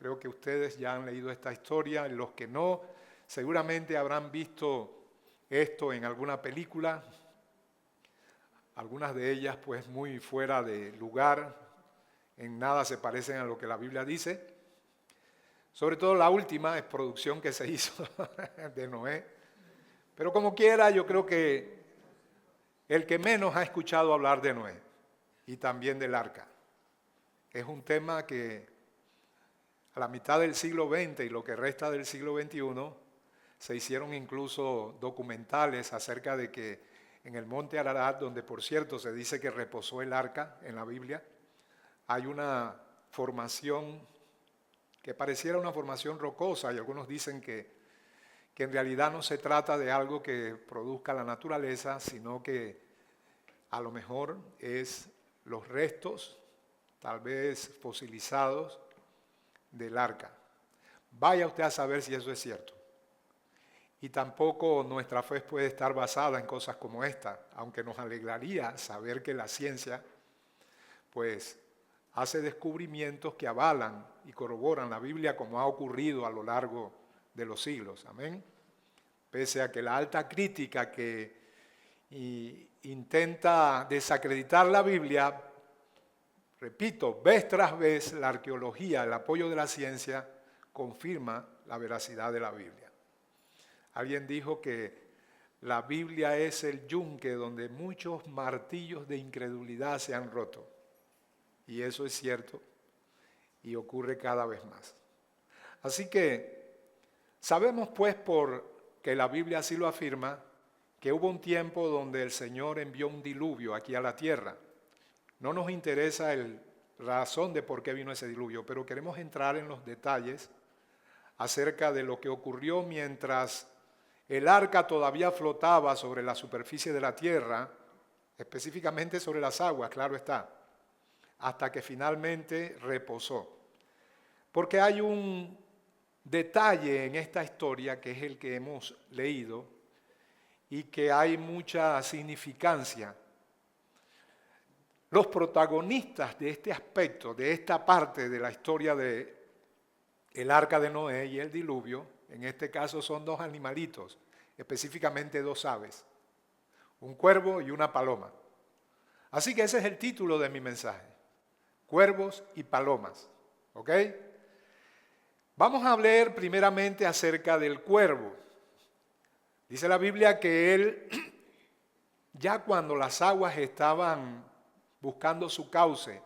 Creo que ustedes ya han leído esta historia. Los que no, seguramente habrán visto esto en alguna película. Algunas de ellas pues muy fuera de lugar, en nada se parecen a lo que la Biblia dice. Sobre todo la última es producción que se hizo de Noé. Pero como quiera, yo creo que el que menos ha escuchado hablar de Noé y también del arca. Es un tema que a la mitad del siglo XX y lo que resta del siglo XXI se hicieron incluso documentales acerca de que en el monte Ararat, donde por cierto se dice que reposó el arca en la Biblia, hay una formación que pareciera una formación rocosa y algunos dicen que en realidad no se trata de algo que produzca la naturaleza, sino que a lo mejor es los restos, tal vez fosilizados, del arca. Vaya usted a saber si eso es cierto. Y tampoco nuestra fe puede estar basada en cosas como esta, aunque nos alegraría saber que la ciencia pues hace descubrimientos que avalan y corroboran la Biblia como ha ocurrido a lo largo de los siglos. Amén. Pese a que la alta crítica que intenta desacreditar la Biblia, repito, vez tras vez la arqueología, el apoyo de la ciencia, confirma la veracidad de la Biblia. Alguien dijo que la Biblia es el yunque donde muchos martillos de incredulidad se han roto. Y eso es cierto y ocurre cada vez más. Así que sabemos pues porque la Biblia así lo afirma, que hubo un tiempo donde el Señor envió un diluvio aquí a la tierra. No nos interesa la razón de por qué vino ese diluvio, pero queremos entrar en los detalles acerca de lo que ocurrió mientras el arca todavía flotaba sobre la superficie de la tierra, específicamente sobre las aguas, claro está, hasta que finalmente reposó. Porque hay un detalle en esta historia que es el que hemos leído y que hay mucha significancia. Los protagonistas de este aspecto, de esta parte de la historia de el arca de Noé y el diluvio, en este caso son dos animalitos, específicamente dos aves, un cuervo y una paloma. Así que ese es el título de mi mensaje, cuervos y palomas, ¿ok? Vamos a hablar primeramente acerca del cuervo. Dice la Biblia que él, ya cuando las aguas estaban buscando su cauce,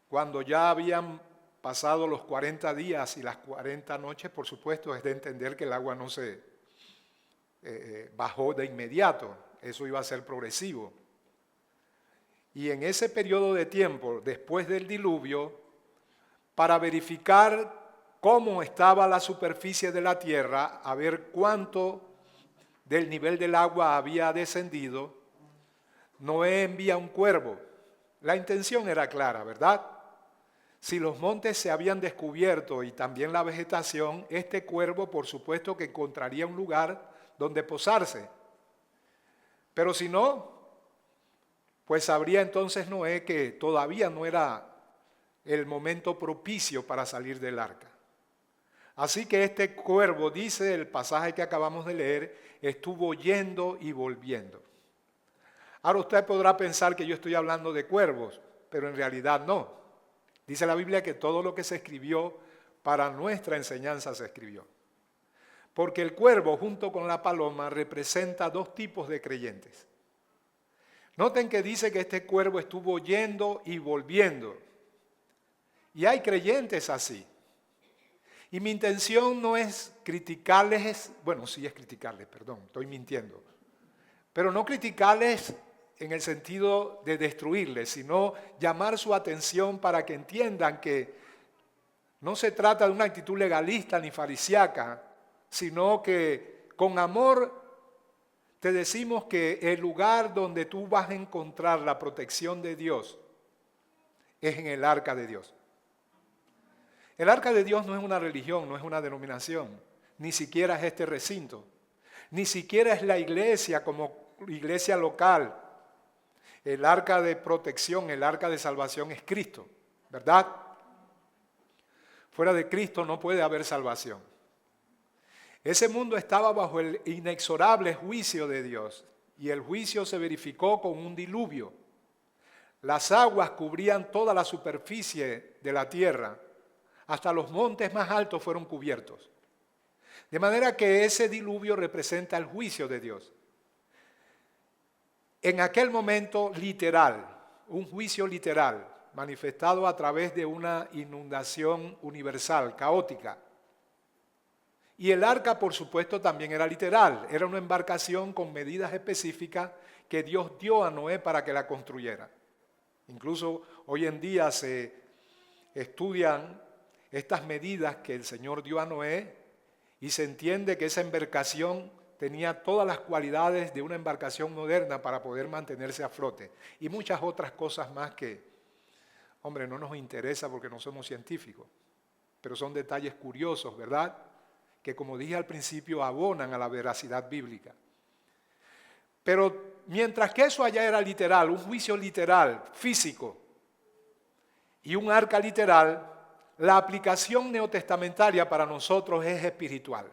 cuando ya habían pasado los 40 días y las 40 noches, por supuesto, es de entender que el agua no se bajó de inmediato, eso iba a ser progresivo. Y en ese periodo de tiempo, después del diluvio, para verificar cómo estaba la superficie de la tierra, a ver cuánto del nivel del agua había descendido, Noé envía un cuervo. La intención era clara, ¿verdad? Si los montes se habían descubierto y también la vegetación, este cuervo por supuesto que encontraría un lugar donde posarse. Pero si no, pues sabría entonces Noé que todavía no era el momento propicio para salir del arca. Así que este cuervo, dice el pasaje que acabamos de leer, estuvo yendo y volviendo. Ahora usted podrá pensar que yo estoy hablando de cuervos, pero en realidad no. Dice la Biblia que todo lo que se escribió para nuestra enseñanza se escribió. Porque el cuervo junto con la paloma representa dos tipos de creyentes. Noten que dice que este cuervo estuvo yendo y volviendo. Y hay creyentes así. Y mi intención no es criticarles, bueno, sí es criticarles, perdón, estoy mintiendo. Pero no criticarles en el sentido de destruirles, sino llamar su atención para que entiendan que no se trata de una actitud legalista ni farisíaca, sino que con amor te decimos que el lugar donde tú vas a encontrar la protección de Dios es en el arca de Dios. El arca de Dios no es una religión, no es una denominación, ni siquiera es este recinto, ni siquiera es la iglesia como iglesia local. El arca de protección, el arca de salvación es Cristo, ¿verdad? Fuera de Cristo no puede haber salvación. Ese mundo estaba bajo el inexorable juicio de Dios y el juicio se verificó con un diluvio. Las aguas cubrían toda la superficie de la tierra, hasta los montes más altos fueron cubiertos. De manera que ese diluvio representa el juicio de Dios. En aquel momento literal, un juicio literal, manifestado a través de una inundación universal, caótica. Y el arca, por supuesto, también era literal. Era una embarcación con medidas específicas que Dios dio a Noé para que la construyera. Incluso hoy en día se estudian estas medidas que el Señor dio a Noé y se entiende que esa embarcación tenía todas las cualidades de una embarcación moderna para poder mantenerse a flote. Y muchas otras cosas más que, hombre, no nos interesa porque no somos científicos, pero son detalles curiosos, ¿verdad?, que como dije al principio abonan a la veracidad bíblica. Pero mientras que eso allá era literal, un juicio literal, físico, y un arca literal, la aplicación neotestamentaria para nosotros es espiritual.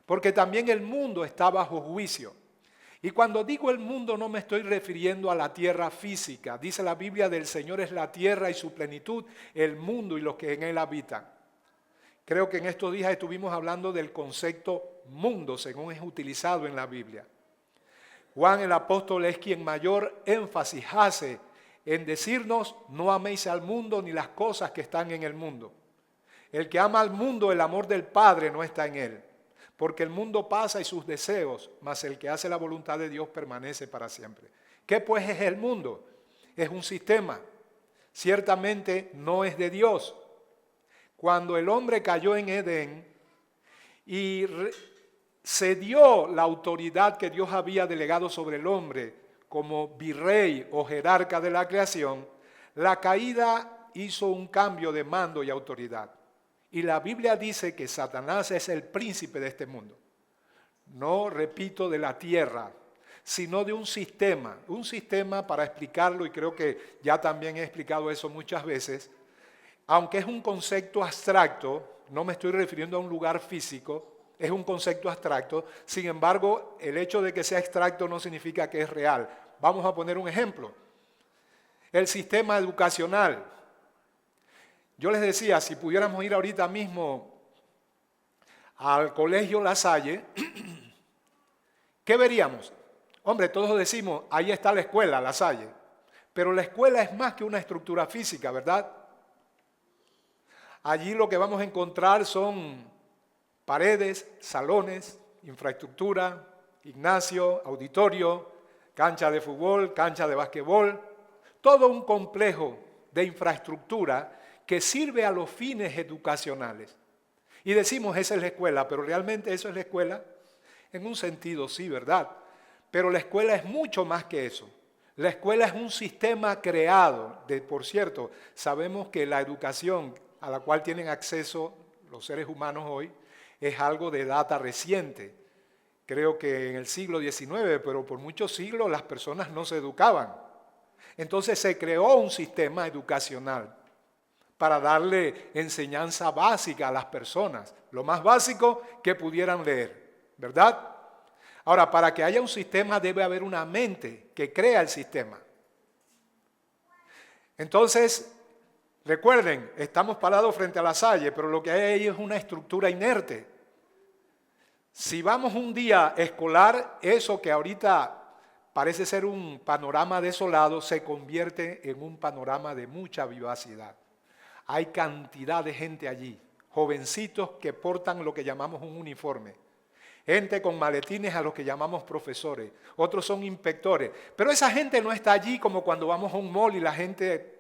Porque también el mundo está bajo juicio. Y cuando digo el mundo no me estoy refiriendo a la tierra física. Dice la Biblia, del Señor es la tierra y su plenitud, el mundo y los que en él habitan. Creo que en estos días estuvimos hablando del concepto mundo, según es utilizado en la Biblia. Juan el apóstol es quien mayor énfasis hace en decirnos: no améis al mundo ni las cosas que están en el mundo. El que ama al mundo, el amor del Padre no está en él. Porque el mundo pasa y sus deseos, mas el que hace la voluntad de Dios permanece para siempre. ¿Qué pues es el mundo? Es un sistema. Ciertamente no es de Dios. Cuando el hombre cayó en Edén y cedió la autoridad que Dios había delegado sobre el hombre como virrey o jerarca de la creación, la caída hizo un cambio de mando y autoridad. Y la Biblia dice que Satanás es el príncipe de este mundo. No, repito, de la tierra, sino de un sistema. Un sistema, para explicarlo, y creo que ya también he explicado eso muchas veces, aunque es un concepto abstracto, no me estoy refiriendo a un lugar físico, es un concepto abstracto. Sin embargo, el hecho de que sea abstracto no significa que es real. Vamos a poner un ejemplo. El sistema educacional. Yo les decía, si pudiéramos ir ahorita mismo al colegio La Salle, ¿qué veríamos? Hombre, todos decimos, ahí está la escuela, La Salle. Pero la escuela es más que una estructura física, ¿verdad? Allí lo que vamos a encontrar son paredes, salones, infraestructura, gimnasio, auditorio, cancha de fútbol, cancha de basquetbol, todo un complejo de infraestructura que sirve a los fines educacionales. Y decimos, esa es la escuela, pero realmente eso es la escuela. En un sentido sí, ¿verdad? Pero la escuela es mucho más que eso. La escuela es un sistema creado. Por cierto, sabemos que la educación a la cual tienen acceso los seres humanos hoy es algo de data reciente. Creo que en el siglo XIX, pero por muchos siglos las personas no se educaban. Entonces se creó un sistema educacional para darle enseñanza básica a las personas, lo más básico que pudieran leer, ¿verdad? Ahora, para que haya un sistema debe haber una mente que crea el sistema. Entonces, recuerden, estamos parados frente a La Salle, pero lo que hay ahí es una estructura inerte. Si vamos un día escolar, eso que ahorita parece ser un panorama desolado, se convierte en un panorama de mucha vivacidad. Hay cantidad de gente allí, jovencitos que portan lo que llamamos un uniforme, gente con maletines a los que llamamos profesores, otros son inspectores, pero esa gente no está allí como cuando vamos a un mall y la gente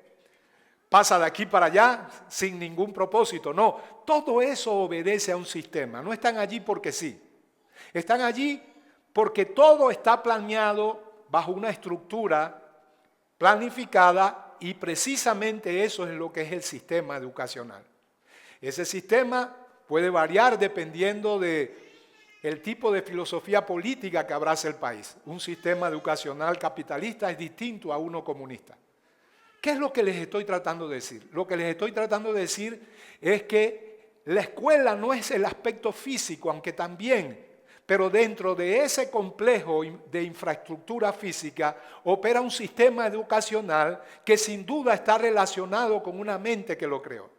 pasa de aquí para allá sin ningún propósito. No, todo eso obedece a un sistema, no están allí porque sí, están allí porque todo está planeado bajo una estructura planificada. Y precisamente eso es lo que es el sistema educacional. Ese sistema puede variar dependiendo del tipo de filosofía política que abrace el país. Un sistema educacional capitalista es distinto a uno comunista. ¿Qué es lo que les estoy tratando de decir? Lo que les estoy tratando de decir es que la escuela no es el aspecto físico, aunque también, pero dentro de ese complejo de infraestructura física opera un sistema educacional que sin duda está relacionado con una mente que lo creó.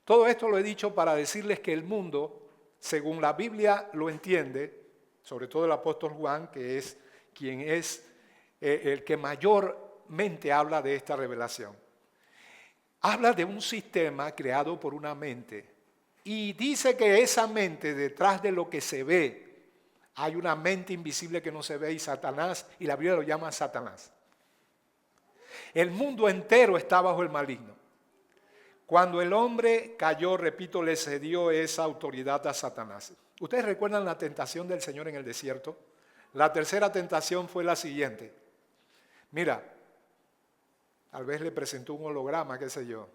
Todo esto lo he dicho para decirles que el mundo, según la Biblia lo entiende, sobre todo el apóstol Juan, que es quien es el que mayormente habla de esta revelación, habla de un sistema creado por una mente. Y dice que esa mente, detrás de lo que se ve, hay una mente invisible que no se ve y Satanás, y la Biblia lo llama Satanás. El mundo entero está bajo el maligno. Cuando el hombre cayó, repito, le cedió esa autoridad a Satanás. ¿Ustedes recuerdan la tentación del Señor en el desierto? La tercera tentación fue la siguiente. Mira, tal vez le presentó un holograma, qué sé yo.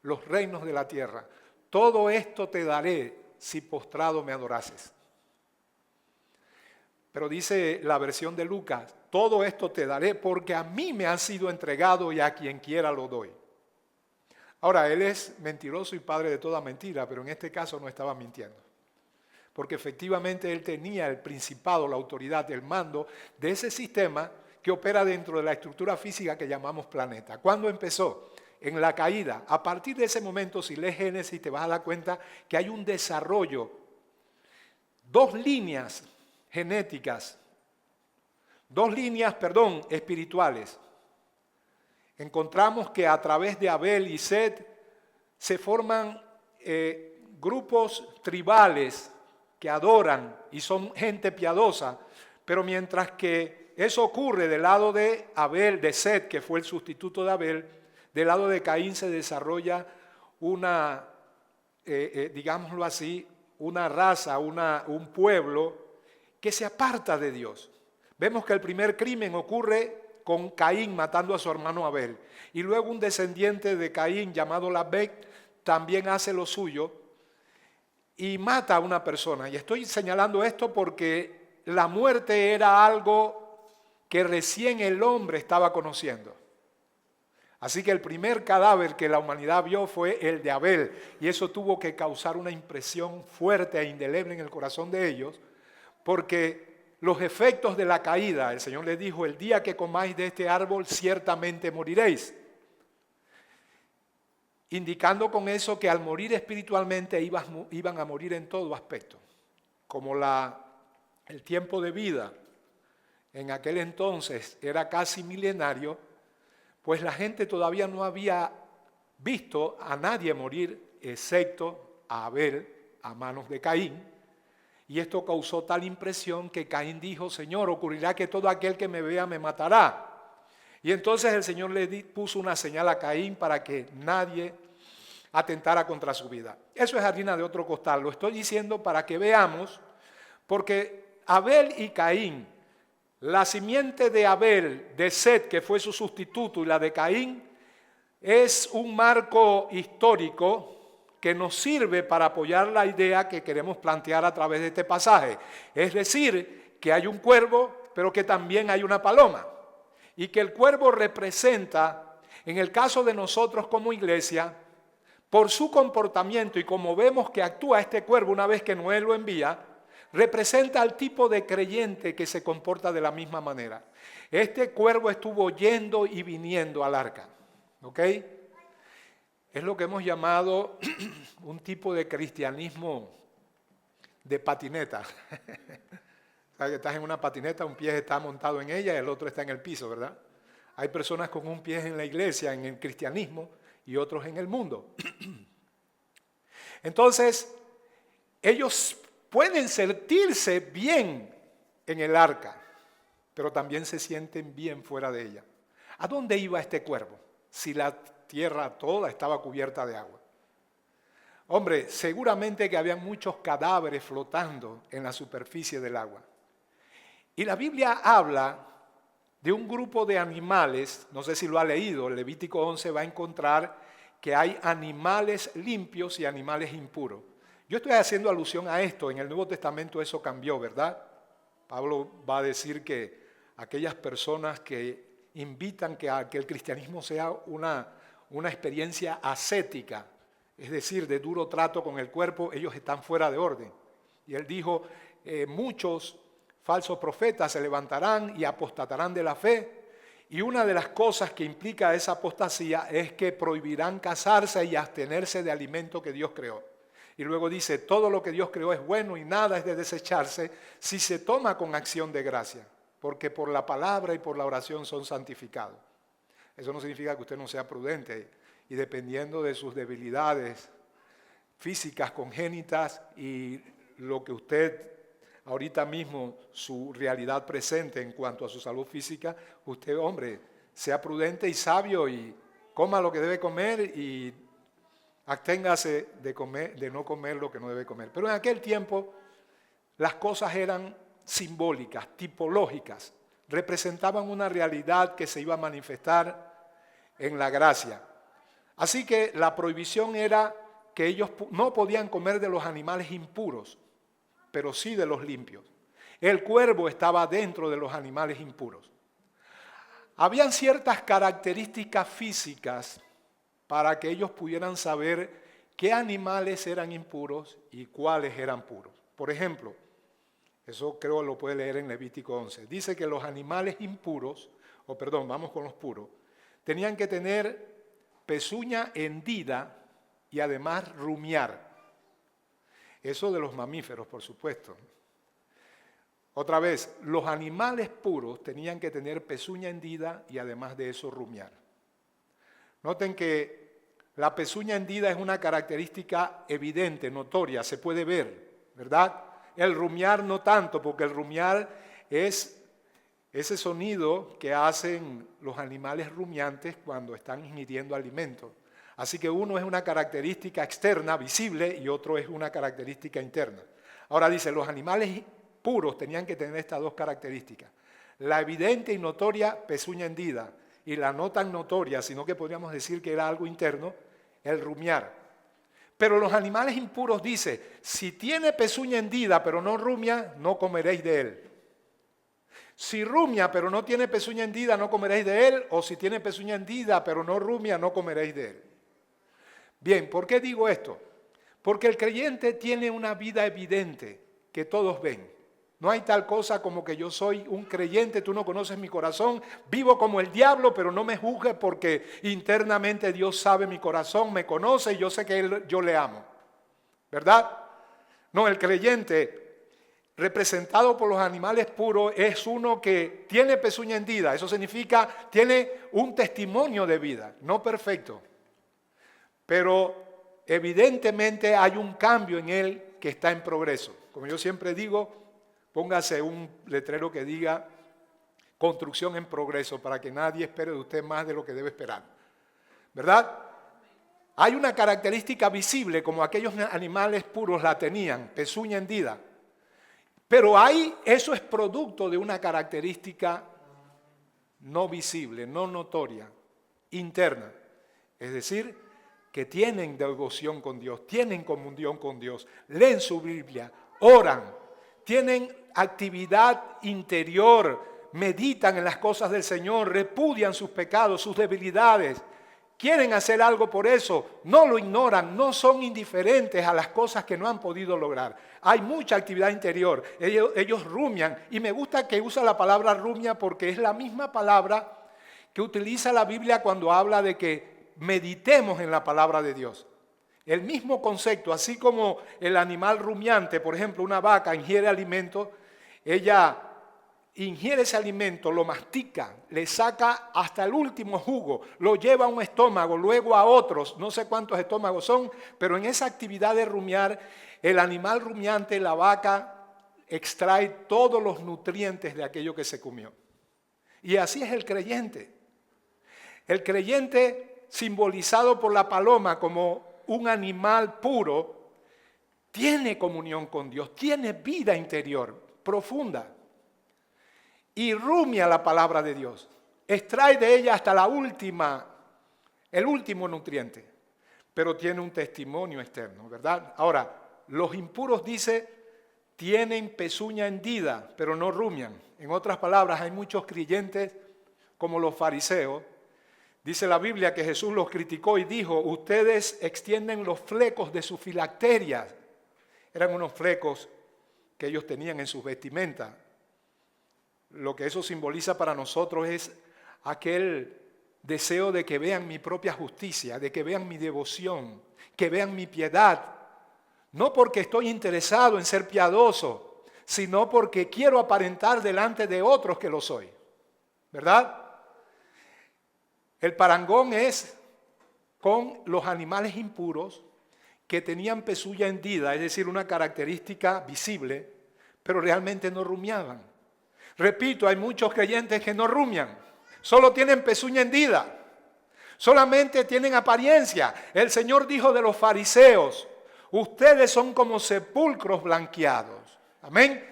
Los reinos de la tierra. Todo esto te daré si postrado me adorases. Pero dice la versión de Lucas, todo esto te daré porque a mí me ha sido entregado y a quien quiera lo doy. Ahora, él es mentiroso y padre de toda mentira, pero en este caso no estaba mintiendo. Porque efectivamente él tenía el principado, la autoridad, el mando de ese sistema que opera dentro de la estructura física que llamamos planeta. ¿Cuándo empezó? En la caída. A partir de ese momento, si lees Génesis, te vas a dar cuenta que hay un desarrollo, dos líneas genéticas, espirituales. Encontramos que a través de Abel y Set se forman grupos tribales que adoran y son gente piadosa, pero mientras que eso ocurre del lado de Abel, de Set, que fue el sustituto de Abel, del lado de Caín se desarrolla una, digámoslo así, una raza, un pueblo que se aparta de Dios. Vemos que el primer crimen ocurre con Caín matando a su hermano Abel. Y luego un descendiente de Caín llamado Lamec también hace lo suyo y mata a una persona. Y estoy señalando esto porque la muerte era algo que recién el hombre estaba conociendo. Así que el primer cadáver que la humanidad vio fue el de Abel, y eso tuvo que causar una impresión fuerte e indeleble en el corazón de ellos, porque los efectos de la caída, el Señor les dijo, el día que comáis de este árbol ciertamente moriréis, indicando con eso que al morir espiritualmente iban a morir en todo aspecto, como el tiempo de vida en aquel entonces era casi milenario. Pues la gente todavía no había visto a nadie morir, excepto a Abel, a manos de Caín. Y esto causó tal impresión que Caín dijo, Señor, ocurrirá que todo aquel que me vea me matará. Y entonces el Señor le puso una señal a Caín para que nadie atentara contra su vida. Eso es harina de otro costal. Lo estoy diciendo para que veamos, porque Abel y Caín, la simiente de Abel, de Set, que fue su sustituto, y la de Caín, es un marco histórico que nos sirve para apoyar la idea que queremos plantear a través de este pasaje. Es decir, que hay un cuervo, pero que también hay una paloma. Y que el cuervo representa, en el caso de nosotros como iglesia, por su comportamiento y como vemos que actúa este cuervo una vez que Noé lo envía, representa al tipo de creyente que se comporta de la misma manera. Este cuervo estuvo yendo y viniendo al arca, ¿ok? Es lo que hemos llamado un tipo de cristianismo de patineta. ¿Sabes que estás en una patineta, un pie está montado en ella y el otro está en el piso, ¿verdad? Hay personas con un pie en la iglesia, en el cristianismo, y otros en el mundo. Entonces, ellos pueden sentirse bien en el arca, pero también se sienten bien fuera de ella. ¿A dónde iba este cuervo si la tierra toda estaba cubierta de agua? Hombre, seguramente que había muchos cadáveres flotando en la superficie del agua. Y la Biblia habla de un grupo de animales, no sé si lo ha leído, el Levítico 11 va a encontrar que hay animales limpios y animales impuros. Yo estoy haciendo alusión a esto, en el Nuevo Testamento eso cambió, ¿verdad? Pablo va a decir que aquellas personas que invitan a que el cristianismo sea una experiencia ascética, es decir, de duro trato con el cuerpo, ellos están fuera de orden. Y él dijo, muchos falsos profetas se levantarán y apostatarán de la fe. Y una de las cosas que implica esa apostasía es que prohibirán casarse y abstenerse de alimento que Dios creó. Y luego dice, todo lo que Dios creó es bueno y nada es de desecharse si se toma con acción de gracia, porque por la palabra y por la oración son santificados. Eso no significa que usted no sea prudente y dependiendo de sus debilidades físicas congénitas y lo que usted ahorita mismo, su realidad presente en cuanto a su salud física, usted, hombre, sea prudente y sabio y coma lo que debe comer y absténgase de no comer lo que no debe comer. Pero en aquel tiempo las cosas eran simbólicas, tipológicas, representaban una realidad que se iba a manifestar en la gracia. Así que la prohibición era que ellos no podían comer de los animales impuros, pero sí de los limpios. El cuervo estaba dentro de los animales impuros. Habían ciertas características físicas para que ellos pudieran saber qué animales eran impuros y cuáles eran puros. Por ejemplo, eso creo lo puede leer en Levítico 11. Dice que los animales impuros, vamos con los puros, tenían que tener pezuña hendida y además rumiar. Eso de los mamíferos, por supuesto. Otra vez, los animales puros tenían que tener pezuña hendida y además de eso rumiar. Noten que la pezuña hendida es una característica evidente, notoria, se puede ver, ¿verdad? El rumiar no tanto, porque el rumiar es ese sonido que hacen los animales rumiantes cuando están ingiriendo alimento. Así que uno es una característica externa, visible, y otro es una característica interna. Ahora dice, los animales puros tenían que tener estas dos características. La evidente y notoria pezuña hendida, y la no tan notoria, sino que podríamos decir que era algo interno, el rumiar. Pero los animales impuros dice, si tiene pezuña hendida pero no rumia, no comeréis de él. Si rumia pero no tiene pezuña hendida, no comeréis de él, o si tiene pezuña hendida pero no rumia, no comeréis de él. Bien, ¿por qué digo esto? Porque el creyente tiene una vida evidente que todos ven. No hay tal cosa como que yo soy un creyente, tú no conoces mi corazón, vivo como el diablo, pero no me juzgues porque internamente Dios sabe mi corazón, me conoce y yo sé que yo le amo. ¿Verdad? No, el creyente representado por los animales puros es uno que tiene pezuña hendida. Eso significa, tiene un testimonio de vida, no perfecto. Pero evidentemente hay un cambio en él que está en progreso. Como yo siempre digo, póngase un letrero que diga construcción en progreso para que nadie espere de usted más de lo que debe esperar. ¿Verdad? Hay una característica visible como aquellos animales puros la tenían, pezuña hendida. Pero eso es producto de una característica no visible, no notoria, interna. Es decir, que tienen devoción con Dios, tienen comunión con Dios, leen su Biblia, oran, tienen actividad interior, meditan en las cosas del Señor, repudian sus pecados, sus debilidades, quieren hacer algo por eso, no lo ignoran, no son indiferentes a las cosas que no han podido lograr. Hay mucha actividad interior, ellos rumian, y me gusta que usa la palabra rumia porque es la misma palabra que utiliza la Biblia cuando habla de que meditemos en la palabra de Dios. El mismo concepto, así como el animal rumiante, por ejemplo, una vaca ingiere alimento, ella ingiere ese alimento, lo mastica, le saca hasta el último jugo, lo lleva a un estómago, luego a otros, no sé cuántos estómagos son, pero en esa actividad de rumiar, el animal rumiante, la vaca, extrae todos los nutrientes de aquello que se comió. Y así es el creyente. El creyente, simbolizado por la paloma como un animal puro, tiene comunión con Dios, tiene vida interior profunda y rumia la palabra de Dios, extrae de ella hasta el último nutriente, pero tiene un testimonio externo, ¿verdad? Ahora, los impuros dice, tienen pezuña hendida, pero no rumian. En otras palabras, hay muchos creyentes como los fariseos, dice la Biblia que Jesús los criticó y dijo, ustedes extienden los flecos de sus filacterias. Eran unos flecos que ellos tenían en sus vestimentas. Lo que eso simboliza para nosotros es aquel deseo de que vean mi propia justicia, de que vean mi devoción, que vean mi piedad. No porque estoy interesado en ser piadoso, sino porque quiero aparentar delante de otros que lo soy. ¿Verdad? El parangón es con los animales impuros que tenían pezuña hendida, es decir, una característica visible, pero realmente no rumiaban. Repito, hay muchos creyentes que no rumian, solo tienen pezuña hendida, solamente tienen apariencia. El Señor dijo de los fariseos, ustedes son como sepulcros blanqueados. Amén.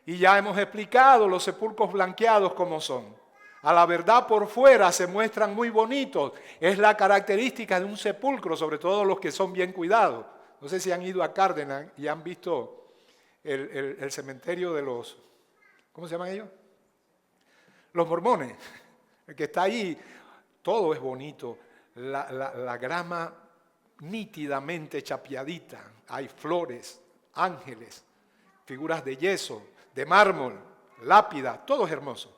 Y ya hemos explicado los sepulcros blanqueados cómo son. A la verdad por fuera se muestran muy bonitos. Es la característica de un sepulcro, sobre todo los que son bien cuidados. No sé si han ido a Cárdenas y han visto el cementerio de los, ¿cómo se llaman ellos? Los mormones. El que está ahí, todo es bonito. La grama nítidamente chapeadita. Hay flores, ángeles, figuras de yeso, de mármol, lápida, todo es hermoso.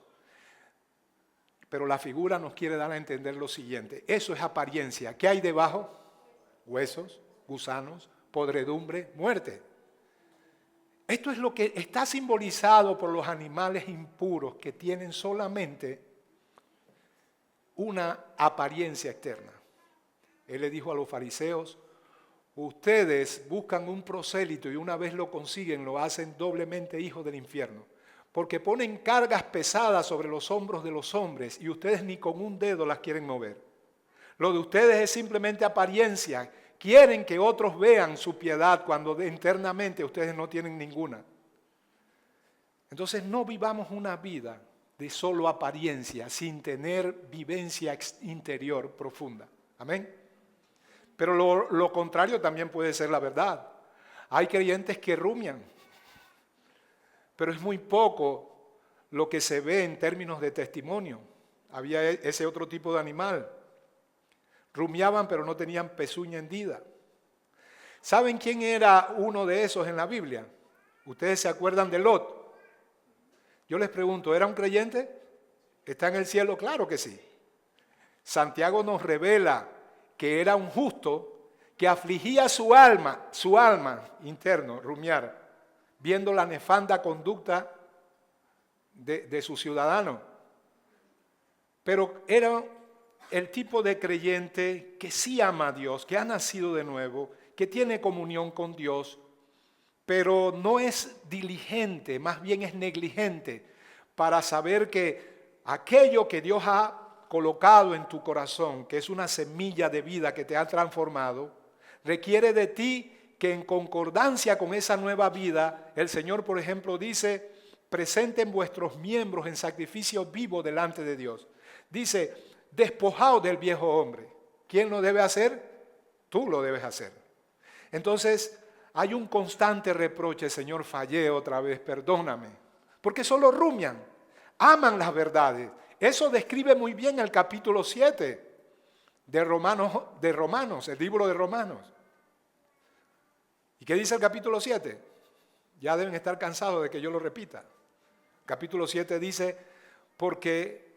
Pero la figura nos quiere dar a entender lo siguiente. Eso es apariencia. ¿Qué hay debajo? Huesos, gusanos, podredumbre, muerte. Esto es lo que está simbolizado por los animales impuros que tienen solamente una apariencia externa. Él le dijo a los fariseos, ustedes buscan un prosélito y una vez lo consiguen lo hacen doblemente hijos del infierno. Porque ponen cargas pesadas sobre los hombros de los hombres y ustedes ni con un dedo las quieren mover. Lo de ustedes es simplemente apariencia. Quieren que otros vean su piedad cuando internamente ustedes no tienen ninguna. Entonces no vivamos una vida de solo apariencia, sin tener vivencia interior profunda. Amén. Pero lo contrario también puede ser la verdad. Hay creyentes que rumian. Pero es muy poco lo que se ve en términos de testimonio. Había ese otro tipo de animal. Rumiaban pero no tenían pezuña hendida. ¿Saben quién era uno de esos en la Biblia? ¿Ustedes se acuerdan de Lot? Yo les pregunto, ¿era un creyente? ¿Está en el cielo? Claro que sí. Santiago nos revela que era un justo que afligía su alma interno, rumiar, viendo la nefanda conducta de su ciudadano. Pero era el tipo de creyente que sí ama a Dios, que ha nacido de nuevo, que tiene comunión con Dios, pero no es diligente, más bien es negligente para saber que aquello que Dios ha colocado en tu corazón, que es una semilla de vida que te ha transformado, requiere de ti que en concordancia con esa nueva vida, el Señor, por ejemplo, dice, presenten vuestros miembros en sacrificio vivo delante de Dios. Dice, despojaos del viejo hombre. ¿Quién lo debe hacer? Tú lo debes hacer. Entonces, hay un constante reproche, Señor, fallé otra vez, perdóname. Porque solo rumian, aman las verdades. Eso describe muy bien el capítulo 7 de Romanos, el libro de Romanos. ¿Y qué dice el capítulo 7? Ya deben estar cansados de que yo lo repita. Capítulo 7 dice, porque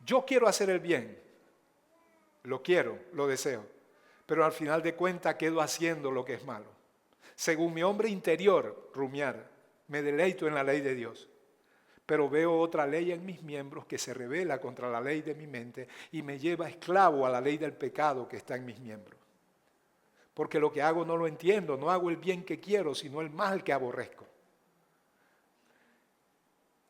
yo quiero hacer el bien, lo quiero, lo deseo, pero al final de cuentas quedo haciendo lo que es malo. Según mi hombre interior, rumiar, me deleito en la ley de Dios, pero veo otra ley en mis miembros que se rebela contra la ley de mi mente y me lleva esclavo a la ley del pecado que está en mis miembros. Porque lo que hago no lo entiendo, no hago el bien que quiero, sino el mal que aborrezco.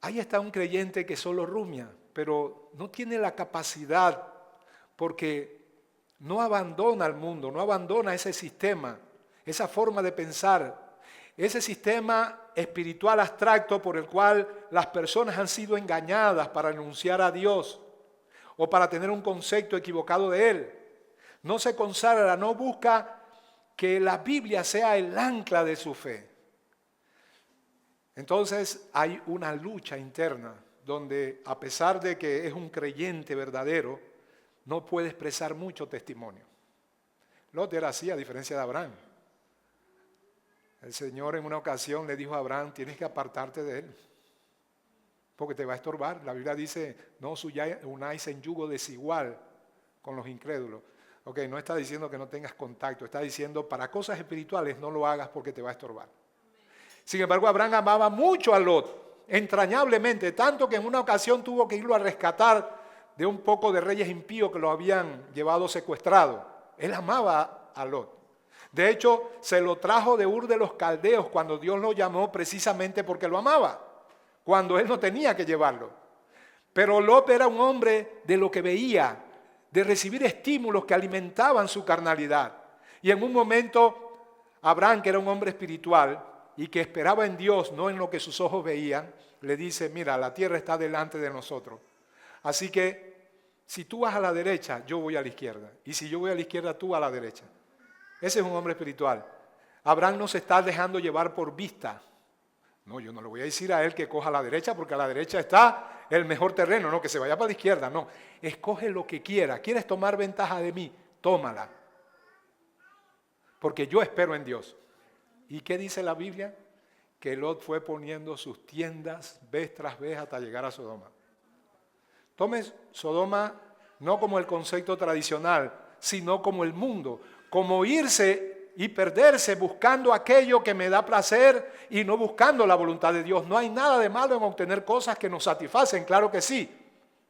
Ahí está un creyente que solo rumia, pero no tiene la capacidad porque no abandona al mundo, no abandona ese sistema, esa forma de pensar, ese sistema espiritual abstracto por el cual las personas han sido engañadas para anunciar a Dios o para tener un concepto equivocado de Él. No se consagra, no busca que la Biblia sea el ancla de su fe. Entonces hay una lucha interna donde a pesar de que es un creyente verdadero, no puede expresar mucho testimonio. Lot era así, a diferencia de Abraham. El Señor en una ocasión le dijo a Abraham, tienes que apartarte de él, porque te va a estorbar. La Biblia dice, no os unáis en yugo desigual con los incrédulos. Ok, no está diciendo que no tengas contacto, está diciendo para cosas espirituales no lo hagas porque te va a estorbar. Sin embargo, Abraham amaba mucho a Lot, entrañablemente, tanto que en una ocasión tuvo que irlo a rescatar de un poco de reyes impíos que lo habían llevado secuestrado. Él amaba a Lot. De hecho, se lo trajo de Ur de los Caldeos cuando Dios lo llamó precisamente porque lo amaba, cuando él no tenía que llevarlo. Pero Lot era un hombre de lo que veía, de recibir estímulos que alimentaban su carnalidad. Y en un momento, Abraham, que era un hombre espiritual y que esperaba en Dios, no en lo que sus ojos veían, le dice, mira, la tierra está delante de nosotros. Así que, si tú vas a la derecha, yo voy a la izquierda. Y si yo voy a la izquierda, tú a la derecha. Ese es un hombre espiritual. Abraham no se está dejando llevar por vista. No, yo no le voy a decir a él que coja a la derecha porque a la derecha está el mejor terreno, no, que se vaya para la izquierda, no. Escoge lo que quiera. ¿Quieres tomar ventaja de mí? Tómala. Porque yo espero en Dios. ¿Y qué dice la Biblia? Que Lot fue poniendo sus tiendas vez tras vez hasta llegar a Sodoma. Tomes Sodoma no como el concepto tradicional, sino como el mundo, como irse y perderse buscando aquello que me da placer y no buscando la voluntad de Dios. No hay nada de malo en obtener cosas que nos satisfacen, claro que sí,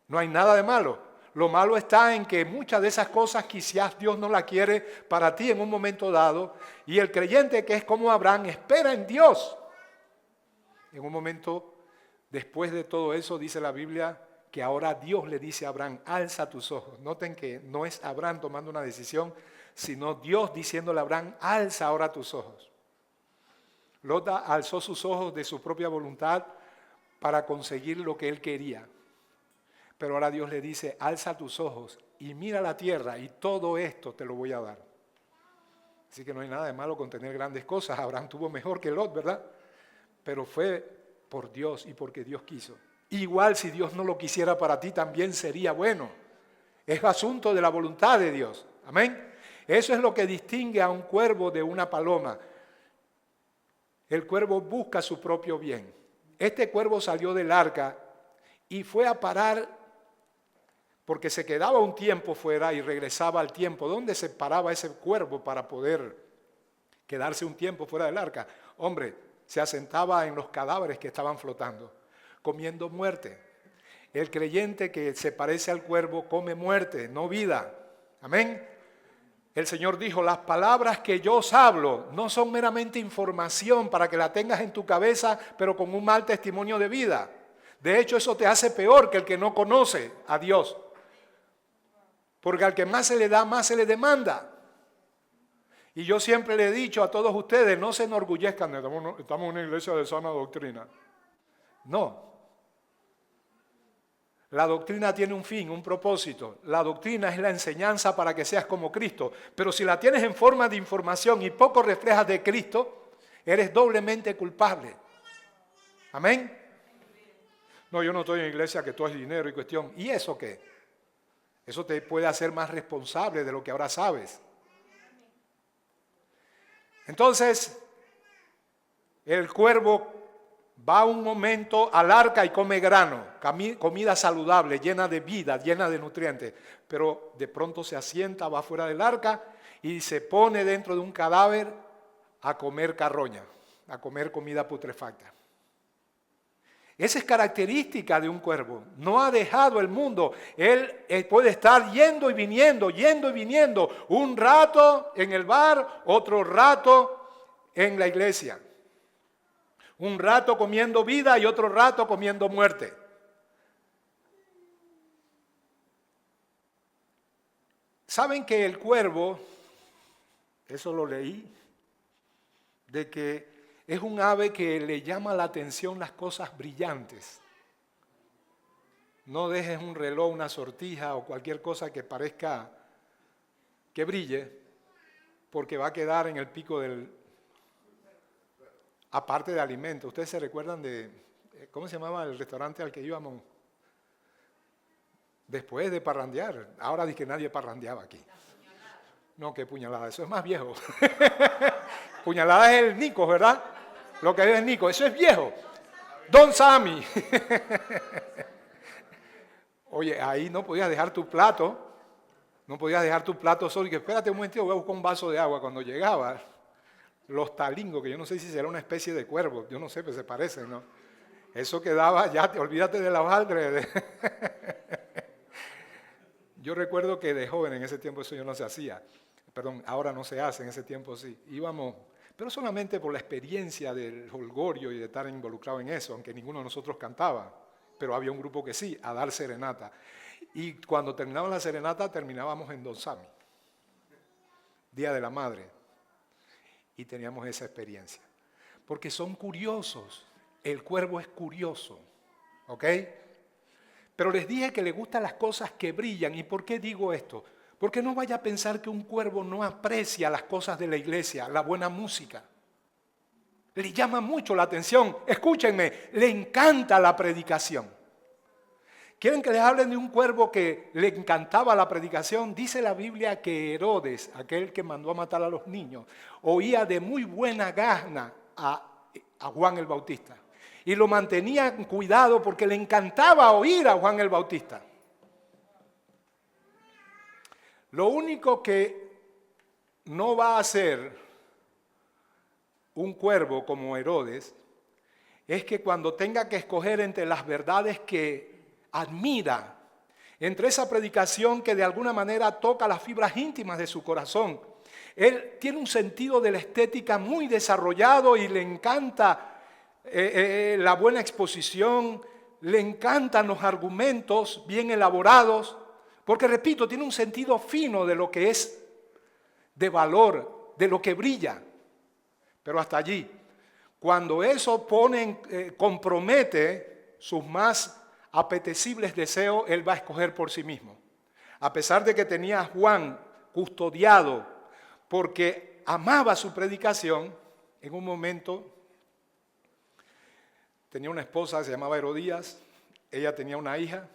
no hay nada de malo. Lo malo está en que muchas de esas cosas quizás Dios no la quiere para ti en un momento dado, y el creyente que es como Abraham espera en Dios. En un momento después de todo eso dice la Biblia que ahora Dios le dice a Abraham, alza tus ojos. Noten que no es Abraham tomando una decisión, sino Dios diciéndole a Abraham, alza ahora tus ojos. Lot alzó sus ojos de su propia voluntad para conseguir lo que él quería. Pero ahora Dios le dice, alza tus ojos y mira la tierra y todo esto te lo voy a dar. Así que no hay nada de malo con tener grandes cosas. Abraham tuvo mejor que Lot, ¿verdad? Pero fue por Dios y porque Dios quiso. Igual si Dios no lo quisiera para ti también sería bueno. Es asunto de la voluntad de Dios. Amén. Eso es lo que distingue a un cuervo de una paloma. El cuervo busca su propio bien. Este cuervo salió del arca y fue a parar porque se quedaba un tiempo fuera y regresaba al tiempo. ¿Dónde se paraba ese cuervo para poder quedarse un tiempo fuera del arca? Hombre, se asentaba en los cadáveres que estaban flotando, comiendo muerte. El creyente que se parece al cuervo come muerte, no vida. Amén. El Señor dijo, las palabras que yo os hablo no son meramente información para que la tengas en tu cabeza, pero con un mal testimonio de vida. De hecho, eso te hace peor que el que no conoce a Dios. Porque al que más se le da, más se le demanda. Y yo siempre le he dicho a todos ustedes, no se enorgullezcan, estamos en una iglesia de sana doctrina. No. La doctrina tiene un fin, un propósito. La doctrina es la enseñanza para que seas como Cristo. Pero si la tienes en forma de información y poco reflejas de Cristo, eres doblemente culpable. ¿Amén? No, yo no estoy en iglesia que todo es dinero y cuestión. ¿Y eso qué? Eso te puede hacer más responsable de lo que ahora sabes. Entonces, el cuervo va un momento al arca y come grano, comida saludable, llena de vida, llena de nutrientes. Pero de pronto se asienta, va fuera del arca y se pone dentro de un cadáver a comer carroña, a comer comida putrefacta. Esa es característica de un cuervo. No ha dejado el mundo. Él puede estar yendo y viniendo, un rato en el bar, otro rato en la iglesia. Un rato comiendo vida y otro rato comiendo muerte. ¿Saben que el cuervo, eso lo leí, de que es un ave que le llama la atención las cosas brillantes? No dejes un reloj, una sortija o cualquier cosa que parezca que brille, porque va a quedar en el pico del... Aparte de alimentos. ¿Ustedes se recuerdan de, cómo se llamaba el restaurante al que íbamos? Después de parrandear. Ahora dice que nadie parrandeaba aquí. No, qué puñalada, eso es más viejo. Puñalada es el Nico, ¿verdad? Lo que es el Nico, eso es viejo. Don Sammy. Oye, ahí no podías dejar tu plato. No podías dejar tu plato solo y que espérate un momentito, voy a buscar un vaso de agua. Cuando llegaba, los talingos, que yo no sé si será una especie de cuervo, yo no sé, pero se parecen, ¿no? Eso quedaba, ya olvídate de la hojaldre. Yo recuerdo que de joven en ese tiempo eso yo no se hacía. Perdón, ahora no se hace, en ese tiempo sí. Íbamos, pero solamente por la experiencia del jolgorio y de estar involucrado en eso, aunque ninguno de nosotros cantaba, pero había un grupo que sí, a dar serenata. Y cuando terminaba la serenata, terminábamos en Don Sammy, Día de la Madre, y teníamos esa experiencia. Porque son curiosos, el cuervo es curioso, ¿ok? Pero les dije que le gustan las cosas que brillan. ¿Y por qué digo esto? Porque no vaya a pensar que un cuervo no aprecia las cosas de la iglesia, la buena música. Le llama mucho la atención. Escúchenme, le encanta la predicación. ¿Quieren que les hablen de un cuervo que le encantaba la predicación? Dice la Biblia que Herodes, aquel que mandó a matar a los niños, oía de muy buena gana a Juan el Bautista. Y lo mantenía en cuidado porque le encantaba oír a Juan el Bautista. Lo único que no va a hacer un cuervo como Herodes es que cuando tenga que escoger entre las verdades que admira, entre esa predicación que de alguna manera toca las fibras íntimas de su corazón, él tiene un sentido de la estética muy desarrollado y le encanta la buena exposición, le encantan los argumentos bien elaborados, porque repito, tiene un sentido fino de lo que es de valor, de lo que brilla. Pero hasta allí, cuando eso compromete sus más apetecibles deseos, él va a escoger por sí mismo. A pesar de que tenía a Juan custodiado porque amaba su predicación, en un momento tenía una esposa, se llamaba Herodías, ella tenía una hija,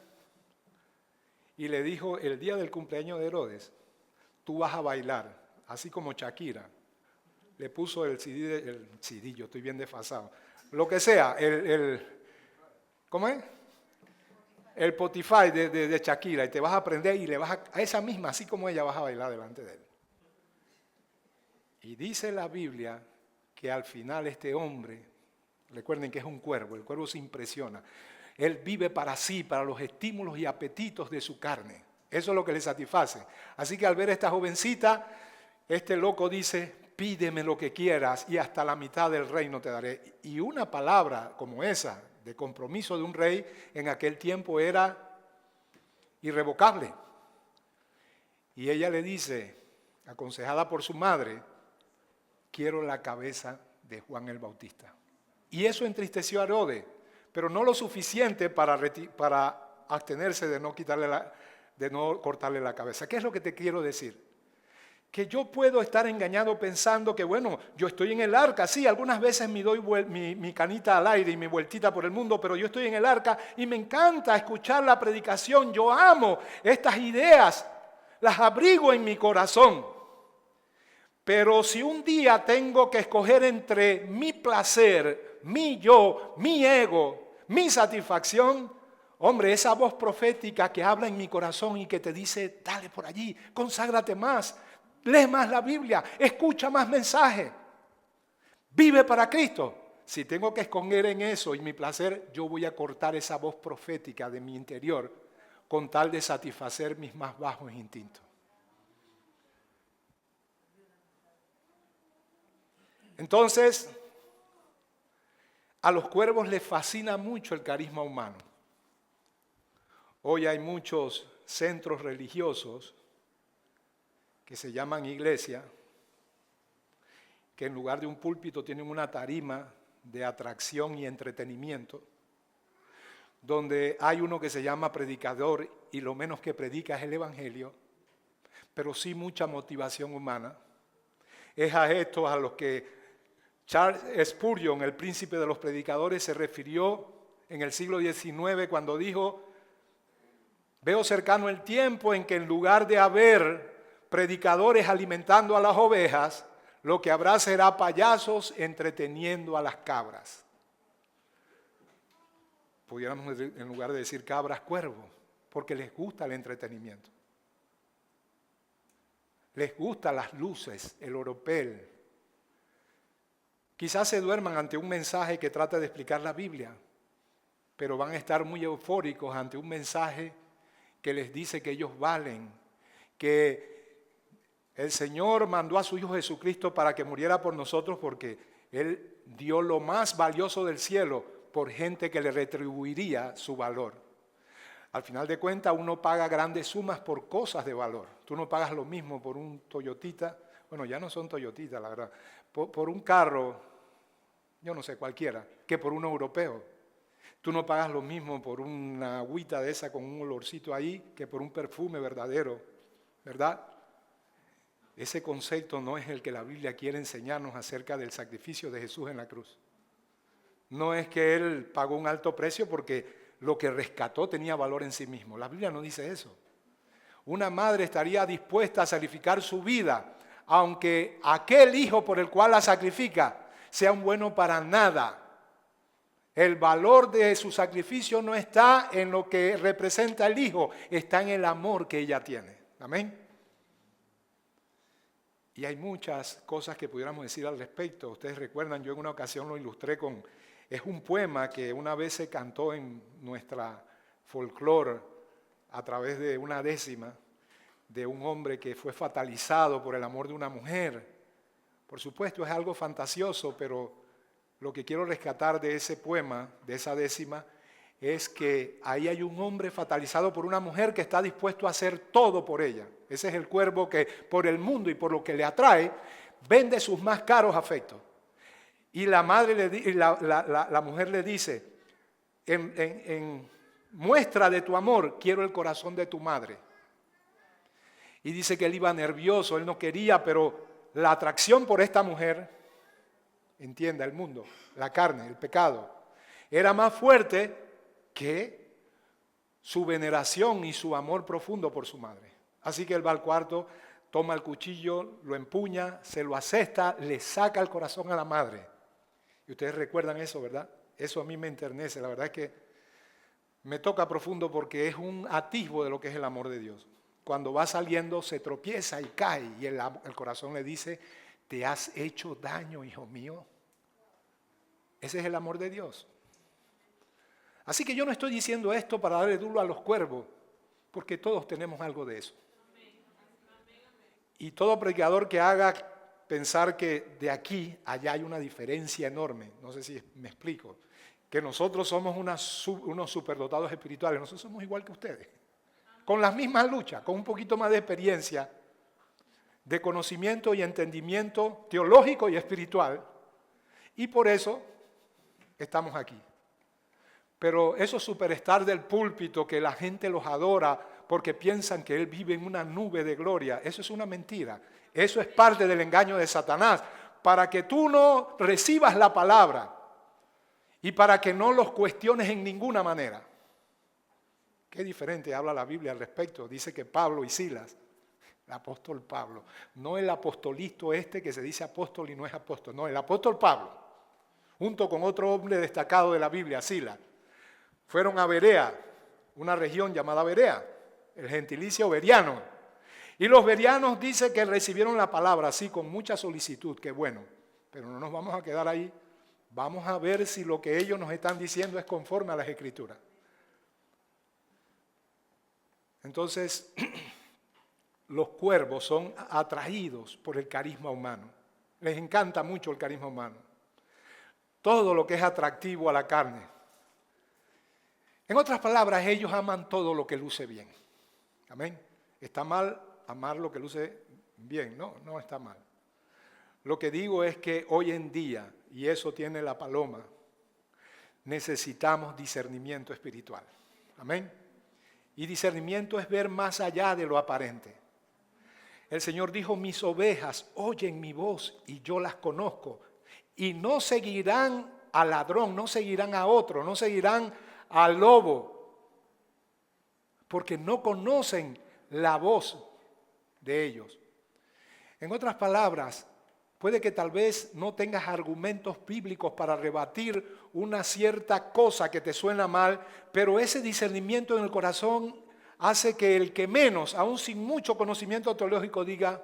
y le dijo, el día del cumpleaños de Herodes, tú vas a bailar, así como Shakira. Le puso el CD, yo estoy bien desfasado. Lo que sea, ¿cómo es? El Spotify de Shakira, y te vas a aprender y le vas a esa misma, así como ella, vas a bailar delante de él. Y dice la Biblia que al final este hombre, recuerden que es un cuervo, el cuervo se impresiona. Él vive para sí, para los estímulos y apetitos de su carne. Eso es lo que le satisface. Así que al ver a esta jovencita, este loco dice, pídeme lo que quieras y hasta la mitad del reino te daré. Y una palabra como esa, de compromiso de un rey, en aquel tiempo era irrevocable. Y ella le dice, aconsejada por su madre, quiero la cabeza de Juan el Bautista. Y eso entristeció a Herodes, pero no lo suficiente para abstenerse de no cortarle la cabeza. ¿Qué es lo que te quiero decir? Que yo puedo estar engañado pensando que, bueno, yo estoy en el arca, sí, algunas veces me doy mi canita al aire y mi vueltita por el mundo, pero yo estoy en el arca y me encanta escuchar la predicación, yo amo estas ideas, las abrigo en mi corazón. Pero si un día tengo que escoger entre mi placer, mi yo, mi ego, mi satisfacción, hombre, esa voz profética que habla en mi corazón y que te dice, dale por allí, conságrate más, lee más la Biblia, escucha más mensajes, vive para Cristo. Si tengo que escoger en eso y mi placer, yo voy a cortar esa voz profética de mi interior con tal de satisfacer mis más bajos instintos. Entonces, a los cuervos les fascina mucho el carisma humano. Hoy hay muchos centros religiosos que se llaman iglesia, que en lugar de un púlpito tienen una tarima de atracción y entretenimiento, donde hay uno que se llama predicador y lo menos que predica es el evangelio, pero sí mucha motivación humana. Es a estos a los que Charles Spurgeon, el príncipe de los predicadores, se refirió en el siglo XIX cuando dijo, Veo cercano el tiempo en que en lugar de haber predicadores alimentando a las ovejas, lo que habrá será payasos entreteniendo a las cabras. Pudiéramos en lugar de decir cabras, cuervos, porque les gusta el entretenimiento. Les gustan las luces, el oropel. Quizás se duerman ante un mensaje que trata de explicar la Biblia, pero van a estar muy eufóricos ante un mensaje que les dice que ellos valen, que el Señor mandó a su Hijo Jesucristo para que muriera por nosotros porque Él dio lo más valioso del cielo por gente que le retribuiría su valor. Al final de cuentas, uno paga grandes sumas por cosas de valor. Tú no pagas lo mismo por un Toyotita, bueno, ya no son Toyotitas, la verdad, por un carro, yo no sé, cualquiera, que por un europeo. Tú no pagas lo mismo por una agüita de esa con un olorcito ahí que por un perfume verdadero, ¿verdad? Ese concepto no es el que la Biblia quiere enseñarnos acerca del sacrificio de Jesús en la cruz. No es que Él pagó un alto precio porque lo que rescató tenía valor en sí mismo. La Biblia no dice eso. Una madre estaría dispuesta a sacrificar su vida, aunque aquel hijo por el cual la sacrifica sea un bueno para nada. El valor de su sacrificio no está en lo que representa el hijo, está en el amor que ella tiene. Amén. Y hay muchas cosas que pudiéramos decir al respecto. Ustedes recuerdan, yo en una ocasión lo ilustré con... Es un poema que una vez se cantó en nuestra folclore a través de una décima de un hombre que fue fatalizado por el amor de una mujer. Por supuesto es algo fantasioso, pero lo que quiero rescatar de ese poema, de esa décima, es que ahí hay un hombre fatalizado por una mujer que está dispuesto a hacer todo por ella. Ese es el cuervo que por el mundo y por lo que le atrae, vende sus más caros afectos. Y la mujer le dice, en muestra de tu amor, quiero el corazón de tu madre. Y dice que él iba nervioso, él no quería, pero la atracción por esta mujer, entienda el mundo, la carne, el pecado, era más fuerte que su veneración y su amor profundo por su madre. Así que él va al cuarto, toma el cuchillo, lo empuña, se lo asesta, le saca el corazón a la madre. Y ustedes recuerdan eso, ¿verdad? Eso a mí me enternece, la verdad es que me toca profundo porque es un atisbo de lo que es el amor de Dios. Cuando va saliendo se tropieza y cae y el corazón le dice, te has hecho daño, hijo mío. Ese es el amor de Dios. Así que yo no estoy diciendo esto para darle duro a los cuervos, porque todos tenemos algo de eso. Y todo predicador que haga pensar que de aquí allá hay una diferencia enorme, no sé si me explico, que nosotros somos unos superdotados espirituales, nosotros somos igual que ustedes, con las mismas luchas, con un poquito más de experiencia, de conocimiento y entendimiento teológico y espiritual, y por eso estamos aquí. Pero esos superstars del púlpito que la gente los adora porque piensan que Él vive en una nube de gloria, eso es una mentira. Eso es parte del engaño de Satanás, para que tú no recibas la palabra y para que no los cuestiones en ninguna manera. Qué diferente habla la Biblia al respecto. Dice que Pablo y Silas, el apóstol Pablo, no el apostolito este que se dice apóstol y no es apóstol, no, el apóstol Pablo, junto con otro hombre destacado de la Biblia, Silas, fueron a Berea, una región llamada Berea, el gentilicio beriano. Y los berianos dicen que recibieron la palabra así con mucha solicitud, que bueno, pero no nos vamos a quedar ahí. Vamos a ver si lo que ellos nos están diciendo es conforme a las Escrituras. Entonces, los cuervos son atraídos por el carisma humano. Les encanta mucho el carisma humano. Todo lo que es atractivo a la carne. En otras palabras, ellos aman todo lo que luce bien. Amén. Está mal amar lo que luce bien. No, no está mal. Lo que digo es que hoy en día, y eso tiene la paloma, necesitamos discernimiento espiritual. Amén. Y discernimiento es ver más allá de lo aparente. El Señor dijo, mis ovejas oyen mi voz y yo las conozco. Y no seguirán al ladrón, no seguirán a otro, no seguirán al lobo. porque no conocen la voz de ellos. En otras palabras, puede que tal vez no tengas argumentos bíblicos para rebatir una cierta cosa que te suena mal, pero ese discernimiento en el corazón hace que el que menos, aún sin mucho conocimiento teológico, diga,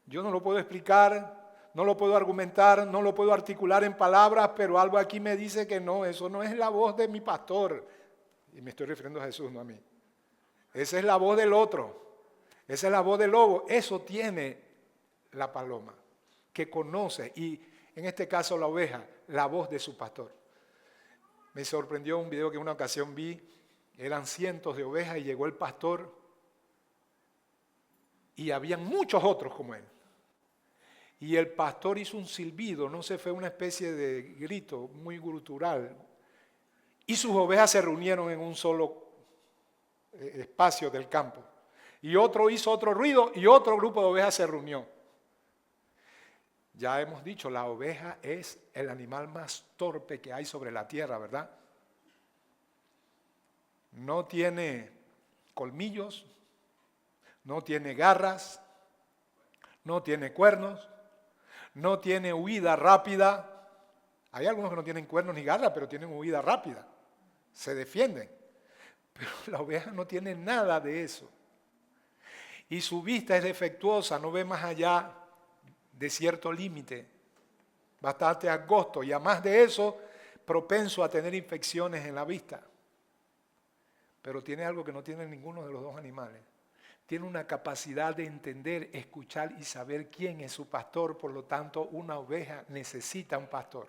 yo no lo puedo explicar, no lo puedo argumentar, no lo puedo articular en palabras, pero algo aquí me dice que no, eso no es la voz de mi pastor. Y me estoy refiriendo a Jesús, no a mí. Esa es la voz del otro, esa es la voz del lobo. Eso tiene la paloma, que conoce, y en este caso la oveja, la voz de su pastor. Me sorprendió un video que en una ocasión vi, eran cientos de ovejas y llegó el pastor y habían muchos otros como él. Y el pastor hizo un silbido, no sé, fue una especie de grito muy gutural. Y sus ovejas se reunieron en un solo espacio del campo. Y otro hizo otro ruido y otro grupo de ovejas se reunió. Ya hemos dicho, la oveja es el animal más torpe que hay sobre la tierra, ¿verdad? No tiene colmillos, no tiene garras, no tiene cuernos, no tiene huida rápida. Hay algunos que no tienen cuernos ni garras, pero tienen huida rápida. Se defienden. Pero la oveja no tiene nada de eso. Y su vista es defectuosa, no ve más allá de cierto límite, bastante angosto, y además de eso, propenso a tener infecciones en la vista. Pero tiene algo que no tiene ninguno de los dos animales. Tiene una capacidad de entender, escuchar y saber quién es su pastor. Por lo tanto, una oveja necesita un pastor.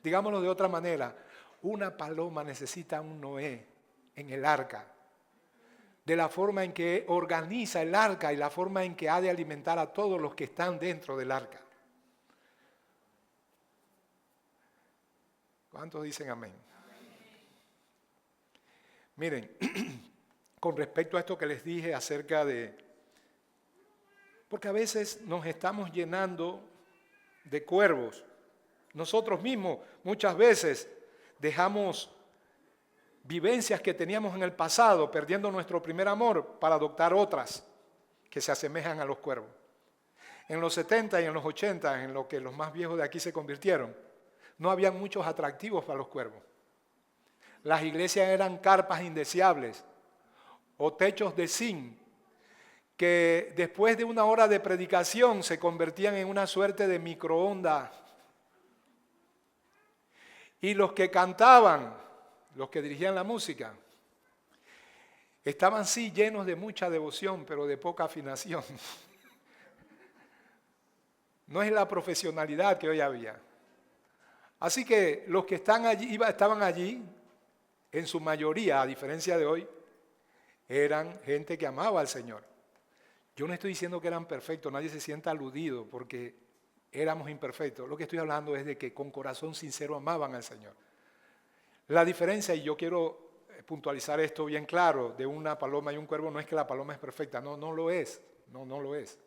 Digámoslo de otra manera, una paloma necesita un Noé en el arca. De la forma en que organiza el arca y la forma en que ha de alimentar a todos los que están dentro del arca. ¿Cuántos dicen amén? Miren, con respecto a esto que les dije acerca de... Porque a veces nos estamos llenando de cuervos. Nosotros mismos muchas veces dejamos vivencias que teníamos en el pasado, perdiendo nuestro primer amor, para adoptar otras que se asemejan a los cuervos. En los 70 y en los 80, en lo que los más viejos de aquí se convirtieron, no habían muchos atractivos para los cuervos. Las iglesias eran carpas indeseables o techos de zinc que después de una hora de predicación se convertían en una suerte de microondas. Y los que cantaban, los que dirigían la música, estaban sí llenos de mucha devoción, pero de poca afinación. No es la profesionalidad que hoy había. Así que los que estaban allí, en su mayoría, a diferencia de hoy, eran gente que amaba al Señor. Yo no estoy diciendo que eran perfectos, nadie se sienta aludido porque éramos imperfectos. Lo que estoy hablando es de que con corazón sincero amaban al Señor. La diferencia, y yo quiero puntualizar esto bien claro, de una paloma y un cuervo, no es que la paloma es perfecta, no lo es, no lo es,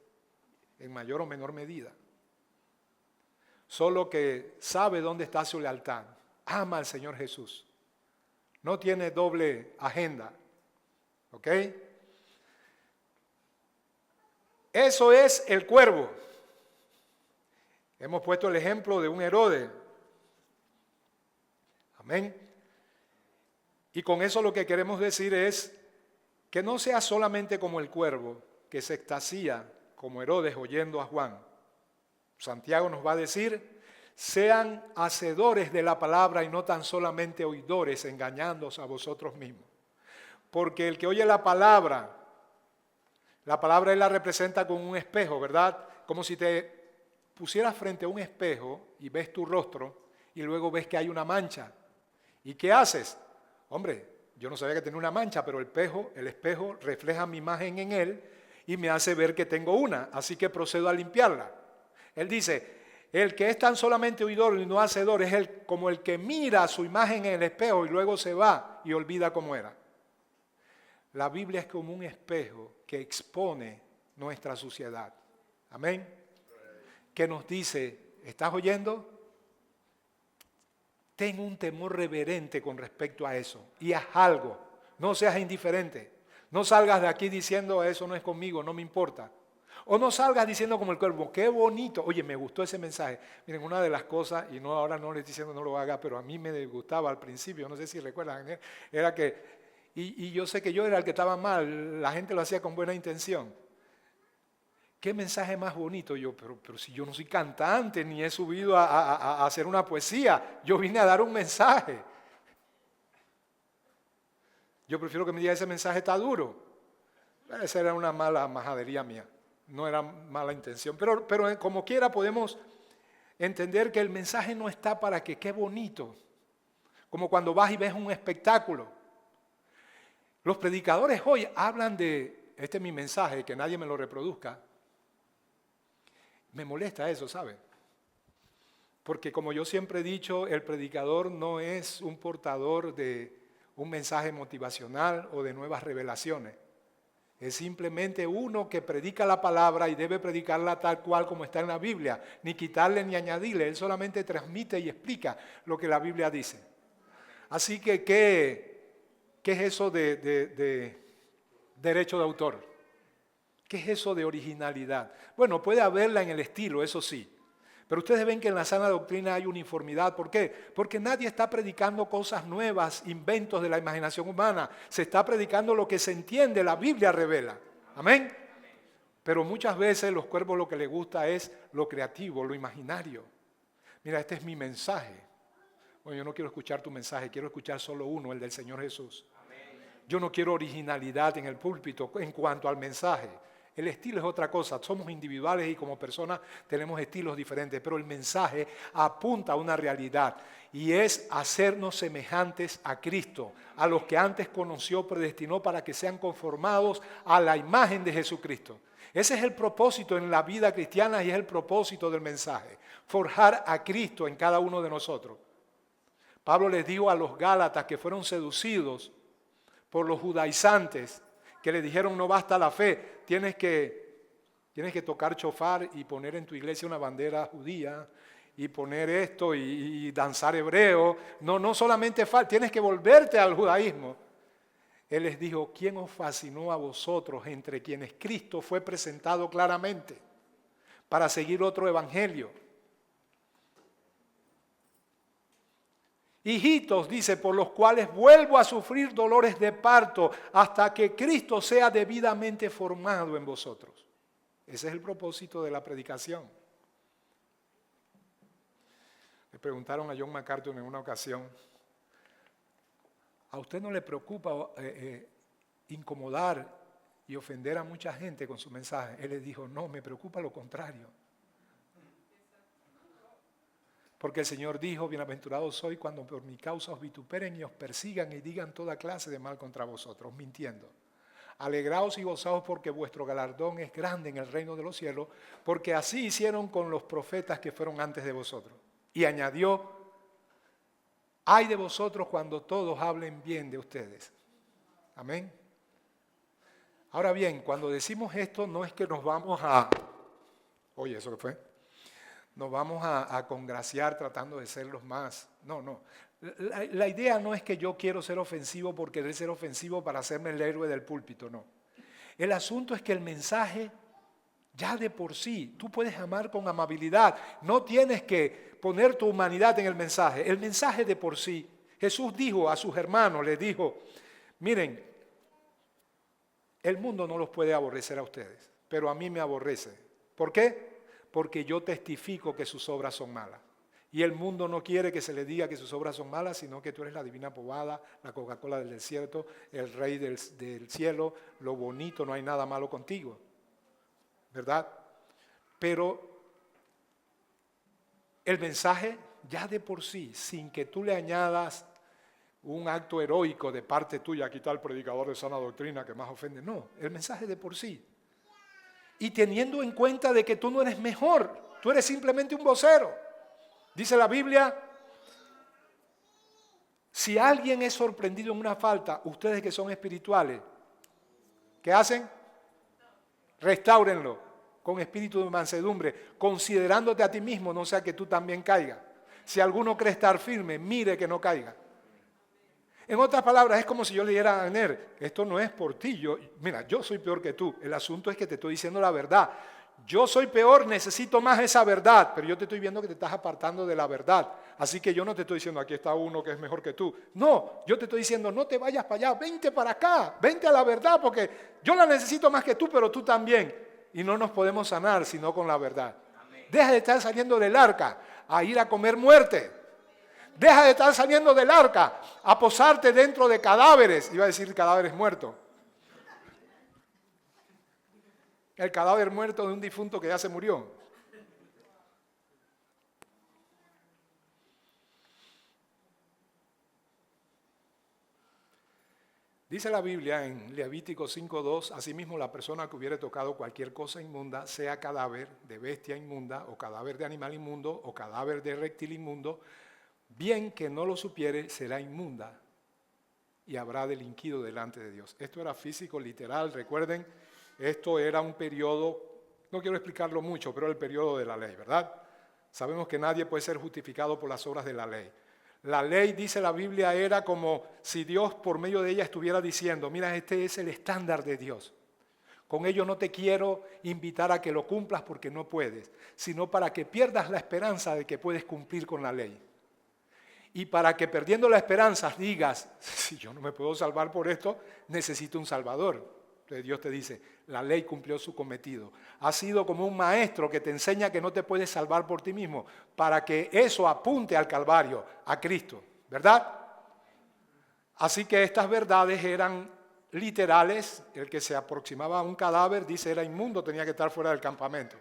en mayor o menor medida. Solo que sabe dónde está su lealtad, ama al Señor Jesús, no tiene doble agenda, ¿ok? Eso es el cuervo. Hemos puesto el ejemplo de un Herodes. Amén. Y con eso lo que queremos decir es que no sea solamente como el cuervo que se extasía como Herodes oyendo a Juan. Santiago nos va a decir, sean hacedores de la palabra y no tan solamente oidores, engañándoos a vosotros mismos. Porque el que oye la palabra él la representa como un espejo, ¿verdad? Como si te pusieras frente a un espejo y ves tu rostro y luego ves que hay una mancha. ¿Y qué haces? Hombre, yo no sabía que tenía una mancha, pero el espejo refleja mi imagen en él y me hace ver que tengo una, así que procedo a limpiarla. Él dice, el que es tan solamente oidor y no hacedor es como el que mira su imagen en el espejo y luego se va y olvida cómo era. La Biblia es como un espejo que expone nuestra suciedad. Amén. Que nos dice, ¿estás oyendo? Ten un temor reverente con respecto a eso y haz algo. No seas indiferente. No salgas de aquí diciendo eso no es conmigo, no me importa. O no salgas diciendo como el cuervo, qué bonito. Oye, me gustó ese mensaje. Miren, una de las cosas, y no ahora no les estoy diciendo no lo haga, pero a mí me gustaba al principio, no sé si recuerdan, era que, y yo sé que yo era el que estaba mal, la gente lo hacía con buena intención. ¿Qué mensaje más bonito? Yo, pero si yo no soy cantante, ni he subido a hacer una poesía, yo vine a dar un mensaje. Yo prefiero que me diga ese mensaje está duro. Esa era una mala majadería mía, no era mala intención. Pero como quiera podemos entender que el mensaje no está para que qué bonito. Como cuando vas y ves un espectáculo. Los predicadores hoy hablan de, este es mi mensaje, que nadie me lo reproduzca. Me molesta eso, ¿sabe? Porque como yo siempre he dicho, el predicador no es un portador de un mensaje motivacional o de nuevas revelaciones. Es simplemente uno que predica la palabra y debe predicarla tal cual como está en la Biblia, ni quitarle ni añadirle. Él solamente transmite y explica lo que la Biblia dice. Así que, ¿qué es eso de derecho de autor? ¿Qué es eso de originalidad? Bueno, puede haberla en el estilo, eso sí. Pero ustedes ven que en la sana doctrina hay uniformidad. ¿Por qué? Porque nadie está predicando cosas nuevas, inventos de la imaginación humana. Se está predicando lo que se entiende, la Biblia revela. Amén. Pero muchas veces los cuervos lo que les gusta es lo creativo, lo imaginario. Mira, este es mi mensaje. Bueno, yo no quiero escuchar tu mensaje, quiero escuchar solo uno, el del Señor Jesús. Yo no quiero originalidad en el púlpito en cuanto al mensaje. El estilo es otra cosa, somos individuales y como personas tenemos estilos diferentes, pero el mensaje apunta a una realidad y es hacernos semejantes a Cristo, a los que antes conoció, predestinó para que sean conformados a la imagen de Jesucristo. Ese es el propósito en la vida cristiana y es el propósito del mensaje, forjar a Cristo en cada uno de nosotros. Pablo les dijo a los Gálatas que fueron seducidos por los judaizantes, que le dijeron no basta la fe, tienes que tocar chofar y poner en tu iglesia una bandera judía y poner esto y danzar hebreo. No solamente tienes que volverte al judaísmo. Él les dijo, ¿quién os fascinó a vosotros entre quienes Cristo fue presentado claramente para seguir otro evangelio? Hijitos, dice, por los cuales vuelvo a sufrir dolores de parto hasta que Cristo sea debidamente formado en vosotros. Ese es el propósito de la predicación. Le preguntaron a John MacArthur en una ocasión, ¿a usted no le preocupa incomodar y ofender a mucha gente con su mensaje? Él les dijo, no, me preocupa lo contrario. Porque el Señor dijo, bienaventurado soy cuando por mi causa os vituperen y os persigan y digan toda clase de mal contra vosotros, mintiendo. Alegraos y gozaos porque vuestro galardón es grande en el reino de los cielos, porque así hicieron con los profetas que fueron antes de vosotros. Y añadió, ay de vosotros cuando todos hablen bien de ustedes. Amén. Ahora bien, cuando decimos esto no es que nos vamos a... Oye, ¿eso qué fue? Nos vamos a congraciar tratando de ser los más. No. La idea no es que yo quiero ser ofensivo por querer ser ofensivo para hacerme el héroe del púlpito, no. El asunto es que el mensaje ya de por sí, tú puedes amar con amabilidad. No tienes que poner tu humanidad en el mensaje. El mensaje de por sí. Jesús dijo a sus hermanos, les dijo, miren, el mundo no los puede aborrecer a ustedes, pero a mí me aborrece. ¿Por qué? Porque yo testifico que sus obras son malas. Y el mundo no quiere que se le diga que sus obras son malas, sino que tú eres la divina pobada, la Coca-Cola del desierto, el rey del cielo, lo bonito, no hay nada malo contigo. ¿Verdad? Pero el mensaje ya de por sí, sin que tú le añadas un acto heroico de parte tuya, aquí está el predicador de sana doctrina que más ofende. No, el mensaje de por sí. Y teniendo en cuenta de que tú no eres mejor, tú eres simplemente un vocero. Dice la Biblia, si alguien es sorprendido en una falta, ustedes que son espirituales, ¿qué hacen? Restáurenlo con espíritu de mansedumbre, considerándote a ti mismo, no sea que tú también caigas. Si alguno cree estar firme, mire que no caiga. En otras palabras, es como si yo le dijera a Aner, esto no es por ti, mira, yo soy peor que tú, el asunto es que te estoy diciendo la verdad. Yo soy peor, necesito más esa verdad, pero yo te estoy viendo que te estás apartando de la verdad. Así que yo no te estoy diciendo, aquí está uno que es mejor que tú. No, yo te estoy diciendo, no te vayas para allá, vente para acá, vente a la verdad, porque yo la necesito más que tú, pero tú también. Y no nos podemos sanar sino con la verdad. Amén. Deja de estar saliendo del arca a ir a comer muerte. Deja de estar saliendo del arca a posarte dentro de cadáveres. Iba a decir cadáveres muertos. El cadáver muerto de un difunto que ya se murió. Dice la Biblia en Levítico 5:2, asimismo la persona que hubiere tocado cualquier cosa inmunda, sea cadáver de bestia inmunda, o cadáver de animal inmundo, o cadáver de reptil inmundo, bien que no lo supiere, será inmunda y habrá delinquido delante de Dios. Esto era físico, literal, recuerden, esto era un periodo, no quiero explicarlo mucho, pero el periodo de la ley, ¿verdad? Sabemos que nadie puede ser justificado por las obras de la ley. La ley, dice la Biblia, era como si Dios por medio de ella estuviera diciendo, mira, este es el estándar de Dios. Con ello no te quiero invitar a que lo cumplas porque no puedes, sino para que pierdas la esperanza de que puedes cumplir con la ley. Y para que perdiendo la esperanza digas, si yo no me puedo salvar por esto, necesito un Salvador. Entonces Dios te dice, la ley cumplió su cometido. Ha sido como un maestro que te enseña que no te puedes salvar por ti mismo, para que eso apunte al Calvario, a Cristo, ¿verdad? Así que estas verdades eran literales. El que se aproximaba a un cadáver, dice, era inmundo, tenía que estar fuera del campamento.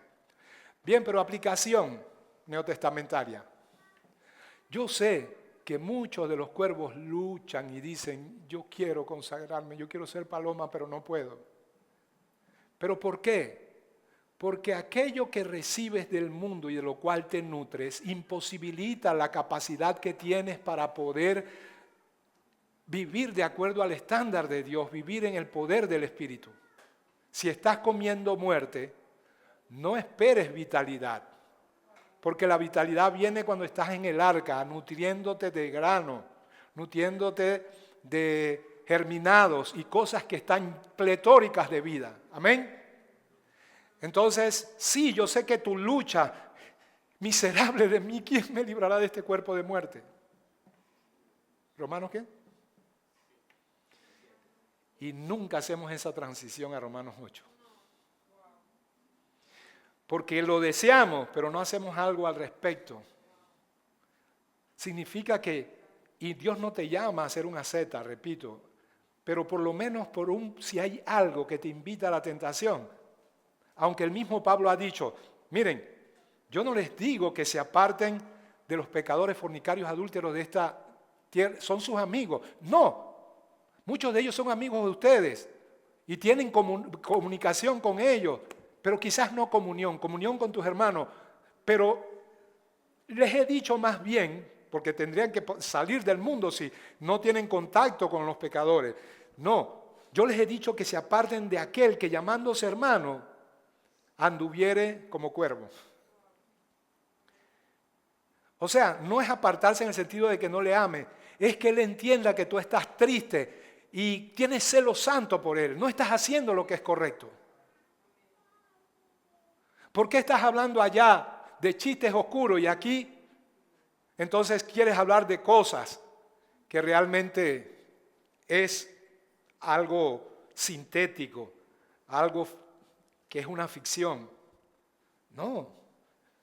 Bien, pero aplicación neotestamentaria. Yo sé que muchos de los cuervos luchan y dicen, yo quiero consagrarme, yo quiero ser paloma, pero no puedo. ¿Pero por qué? Porque aquello que recibes del mundo y de lo cual te nutres imposibilita la capacidad que tienes para poder vivir de acuerdo al estándar de Dios, vivir en el poder del Espíritu. Si estás comiendo muerte, no esperes vitalidad. Porque la vitalidad viene cuando estás en el arca, nutriéndote de grano, nutriéndote de germinados y cosas que están pletóricas de vida. Amén. Entonces, sí, yo sé que tu lucha, miserable de mí, ¿quién me librará de este cuerpo de muerte? ¿Romanos qué? Y nunca hacemos esa transición a Romanos 8. Porque lo deseamos, pero no hacemos algo al respecto. Significa que, y Dios no te llama a hacer una asceta, repito, pero por lo menos si hay algo que te invita a la tentación, aunque el mismo Pablo ha dicho, miren, yo no les digo que se aparten de los pecadores fornicarios adúlteros de esta tierra, son sus amigos. No, muchos de ellos son amigos de ustedes y tienen comunicación con ellos. Pero quizás no comunión con tus hermanos, pero les he dicho más bien, porque tendrían que salir del mundo si no tienen contacto con los pecadores. No, yo les he dicho que se aparten de aquel que llamándose hermano, anduviere como cuervo. O sea, no es apartarse en el sentido de que no le ame, es que él entienda que tú estás triste y tienes celo santo por él, no estás haciendo lo que es correcto. ¿Por qué estás hablando allá de chistes oscuros y aquí entonces quieres hablar de cosas que realmente es algo sintético, algo que es una ficción? No,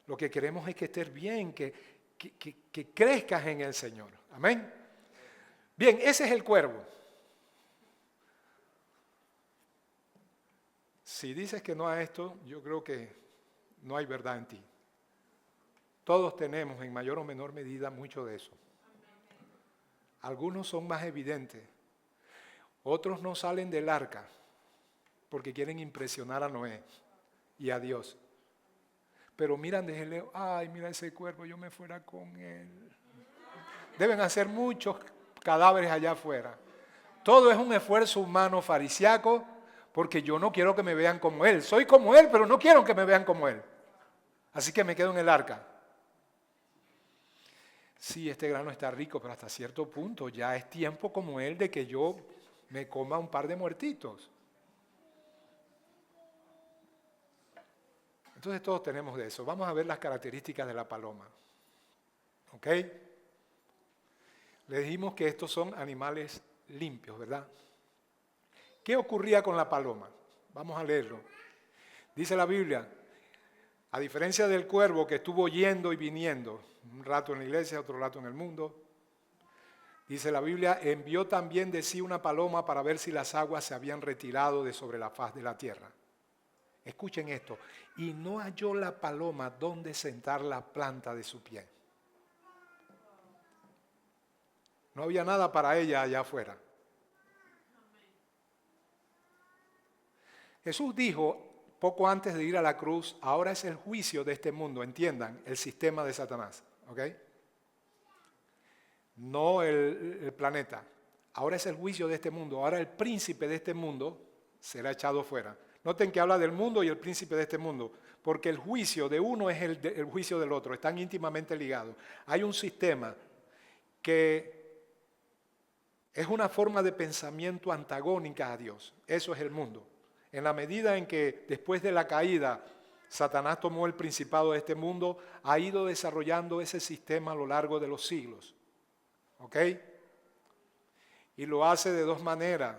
lo que queremos es que estés bien, que crezcas en el Señor. Amén. Bien, ese es el cuervo. Si dices que no a esto, yo creo que no hay verdad en ti. Todos tenemos en mayor o menor medida mucho de eso. Algunos son más evidentes. Otros no salen del arca porque quieren impresionar a Noé y a Dios. Pero miran desde lejos, ay, mira ese cuervo, yo me fuera con él. Deben hacer muchos cadáveres allá afuera. Todo es un esfuerzo humano farisiaco, porque yo no quiero que me vean como él. Soy como él, pero no quiero que me vean como él. Así que me quedo en el arca. sí, este grano está rico, pero hasta cierto punto ya es tiempo como él de que yo me coma un par de muertitos. Entonces todos tenemos de eso. Vamos a ver las características de la paloma. ¿Ok? Le dijimos que estos son animales limpios, ¿verdad? ¿Qué ocurría con la paloma? Vamos a leerlo. Dice la Biblia, a diferencia del cuervo que estuvo yendo y viniendo, un rato en la iglesia, otro rato en el mundo, dice la Biblia, envió también de sí una paloma para ver si las aguas se habían retirado de sobre la faz de la tierra. Escuchen esto, y no halló la paloma donde sentar la planta de su pie. No había nada para ella allá afuera. Jesús dijo poco antes de ir a la cruz, ahora es el juicio de este mundo, entiendan, el sistema de Satanás, ¿ok? No el planeta. Ahora es el juicio de este mundo, ahora el príncipe de este mundo será echado fuera. Noten que habla del mundo y el príncipe de este mundo, porque el juicio de uno es el juicio del otro, están íntimamente ligados. Hay un sistema que es una forma de pensamiento antagónica a Dios, eso es el mundo. En la medida en que después de la caída Satanás tomó el principado de este mundo, ha ido desarrollando ese sistema a lo largo de los siglos. ¿Ok? Y lo hace de dos maneras.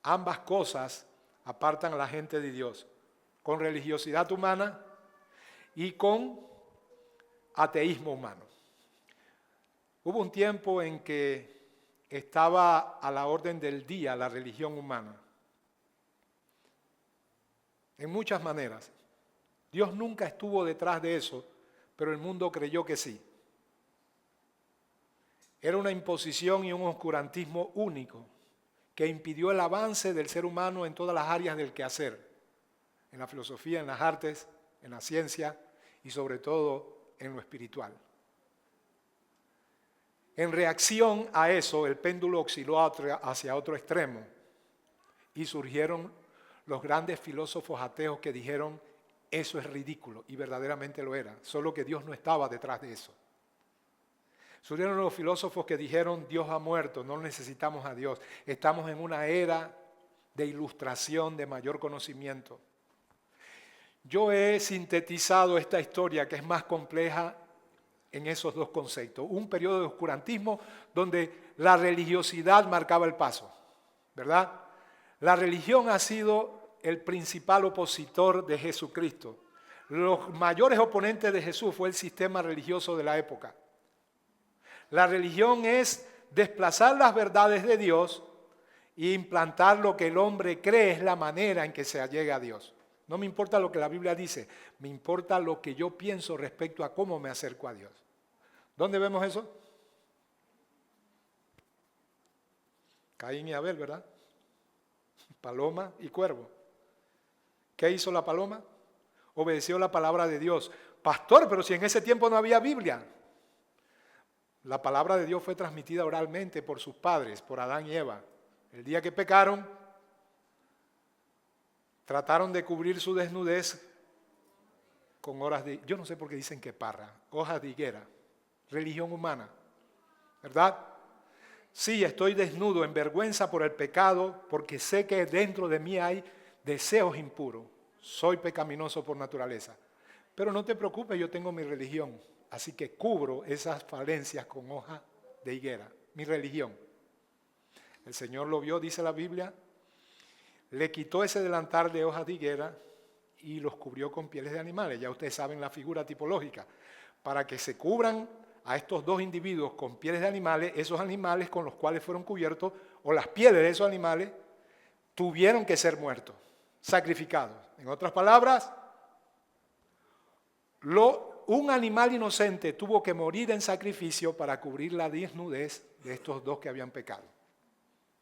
Ambas cosas apartan a la gente de Dios, con religiosidad humana y con ateísmo humano. Hubo un tiempo en que estaba a la orden del día la religión humana. En muchas maneras. Dios nunca estuvo detrás de eso, pero el mundo creyó que sí. Era una imposición y un oscurantismo único que impidió el avance del ser humano en todas las áreas del quehacer, en la filosofía, en las artes, en la ciencia y sobre todo en lo espiritual. En reacción a eso, el péndulo osciló hacia otro extremo y surgieron los grandes filósofos ateos que dijeron, eso es ridículo, y verdaderamente lo era, solo que Dios no estaba detrás de eso. Surgieron los filósofos que dijeron, Dios ha muerto, no necesitamos a Dios, estamos en una era de ilustración, de mayor conocimiento. Yo he sintetizado esta historia que es más compleja en esos dos conceptos. Un periodo de oscurantismo donde la religiosidad marcaba el paso, ¿verdad? La religión ha sido el principal opositor de Jesucristo. Los mayores oponentes de Jesús fue el sistema religioso de la época. La religión es desplazar las verdades de Dios e implantar lo que el hombre cree es la manera en que se llega a Dios. No me importa lo que la Biblia dice, me importa lo que yo pienso respecto a cómo me acerco a Dios. ¿Dónde vemos eso? Caín y Abel, ¿verdad? Paloma y cuervo. ¿Qué hizo la paloma? Obedeció la palabra de Dios. Pastor, pero si en ese tiempo no había Biblia. La palabra de Dios fue transmitida oralmente por sus padres, por Adán y Eva. El día que pecaron, trataron de cubrir su desnudez con hojas de, yo no sé por qué dicen que parra, hojas de higuera, religión humana, ¿verdad? Sí, estoy desnudo, en vergüenza por el pecado, porque sé que dentro de mí hay deseos impuros. Soy pecaminoso por naturaleza. Pero no te preocupes, yo tengo mi religión. Así que cubro esas falencias con hoja de higuera. Mi religión. El Señor lo vio, dice la Biblia. Le quitó ese delantal de hojas de higuera y los cubrió con pieles de animales. Ya ustedes saben la figura tipológica. Para que se cubran a estos dos individuos con pieles de animales, esos animales con los cuales fueron cubiertos, o las pieles de esos animales, tuvieron que ser muertos, sacrificados. En otras palabras, un animal inocente tuvo que morir en sacrificio para cubrir la desnudez de estos dos que habían pecado.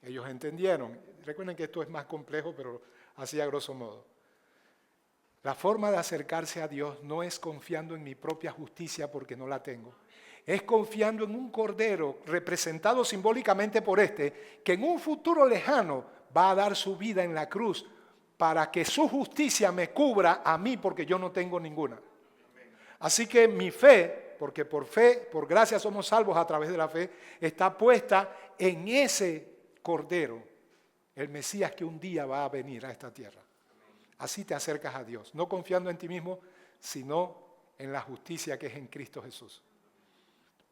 Ellos entendieron. Recuerden que esto es más complejo, pero así a grosso modo. La forma de acercarse a Dios no es confiando en mi propia justicia porque no la tengo. Es confiando en un cordero representado simbólicamente por este, que en un futuro lejano va a dar su vida en la cruz para que su justicia me cubra a mí porque yo no tengo ninguna. Así que mi fe porque por fe, por gracia somos salvos a través de la fe, está puesta en ese Cordero, el Mesías que un día va a venir a esta tierra. Así te acercas a Dios, no confiando en ti mismo, sino en la justicia que es en Cristo Jesús.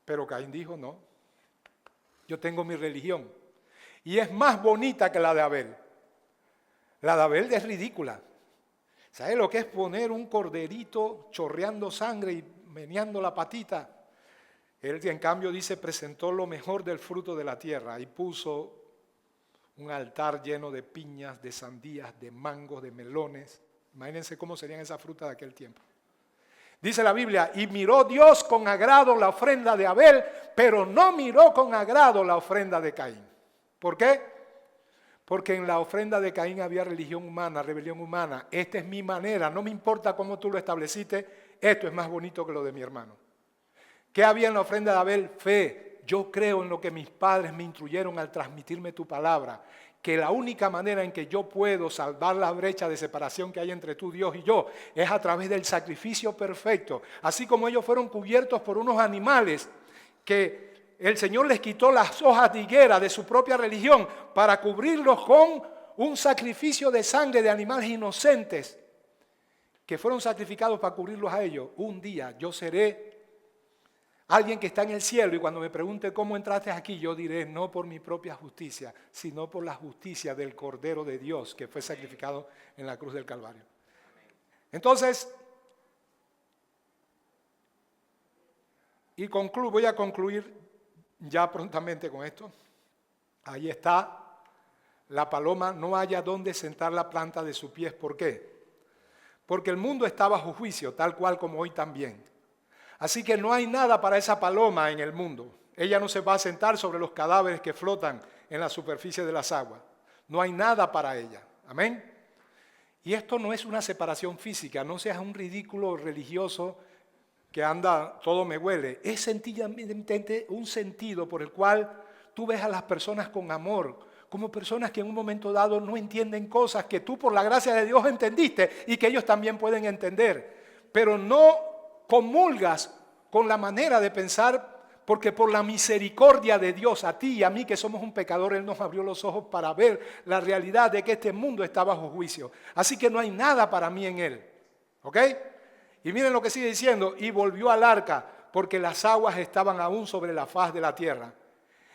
Pero Caín dijo, no, yo tengo mi religión y es más bonita que la de Abel. La de Abel es ridícula. ¿Sabes lo que es poner un corderito chorreando sangre y meneando la patita? Él, en cambio, dice, presentó lo mejor del fruto de la tierra y puso un altar lleno de piñas, de sandías, de mangos, de melones. Imagínense cómo serían esas frutas de aquel tiempo. Dice la Biblia, y miró Dios con agrado la ofrenda de Abel, pero no miró con agrado la ofrenda de Caín. ¿Por qué? Porque en la ofrenda de Caín había religión humana, rebelión humana. Esta es mi manera, no me importa cómo tú lo estableciste, esto es más bonito que lo de mi hermano. ¿Qué había en la ofrenda de Abel? Fe. Yo creo en lo que mis padres me instruyeron al transmitirme tu palabra, que la única manera en que yo puedo salvar la brecha de separación que hay entre tú, Dios y yo, es a través del sacrificio perfecto. Así como ellos fueron cubiertos por unos animales que el Señor les quitó las hojas de higuera de su propia religión para cubrirlos con un sacrificio de sangre de animales inocentes que fueron sacrificados para cubrirlos a ellos. Un día yo seré alguien que está en el cielo y cuando me pregunte cómo entraste aquí, yo diré no por mi propia justicia, sino por la justicia del Cordero de Dios que fue sacrificado en la cruz del Calvario. Entonces, voy a concluir ya prontamente con esto. Ahí está, la paloma no haya dónde sentar la planta de sus pies. ¿Por qué? Porque el mundo está bajo juicio, tal cual como hoy también. Así que no hay nada para esa paloma en el mundo. Ella no se va a sentar sobre los cadáveres que flotan en la superficie de las aguas. No hay nada para ella. Amén. Y esto no es una separación física, no seas un ridículo religioso que anda, todo me huele. Es sencillamente un sentido por el cual tú ves a las personas con amor, como personas que en un momento dado no entienden cosas que tú por la gracia de Dios entendiste y que ellos también pueden entender. Pero no comulgas con la manera de pensar, porque por la misericordia de Dios a ti y a mí que somos un pecador, Él nos abrió los ojos para ver la realidad de que este mundo está bajo juicio. Así que no hay nada para mí en Él. ¿Ok? Y miren lo que sigue diciendo, y volvió al arca, porque las aguas estaban aún sobre la faz de la tierra.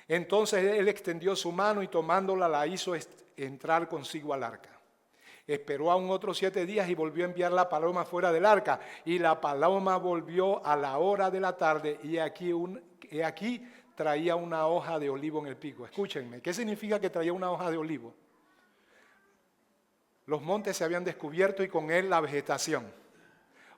Entonces él extendió su mano y tomándola la hizo entrar consigo al arca. Esperó aún otros 7 días y volvió a enviar la paloma fuera del arca. Y la paloma volvió a la hora de la tarde y aquí traía una hoja de olivo en el pico. Escúchenme, ¿qué significa que traía una hoja de olivo? Los montes se habían descubierto y con él la vegetación.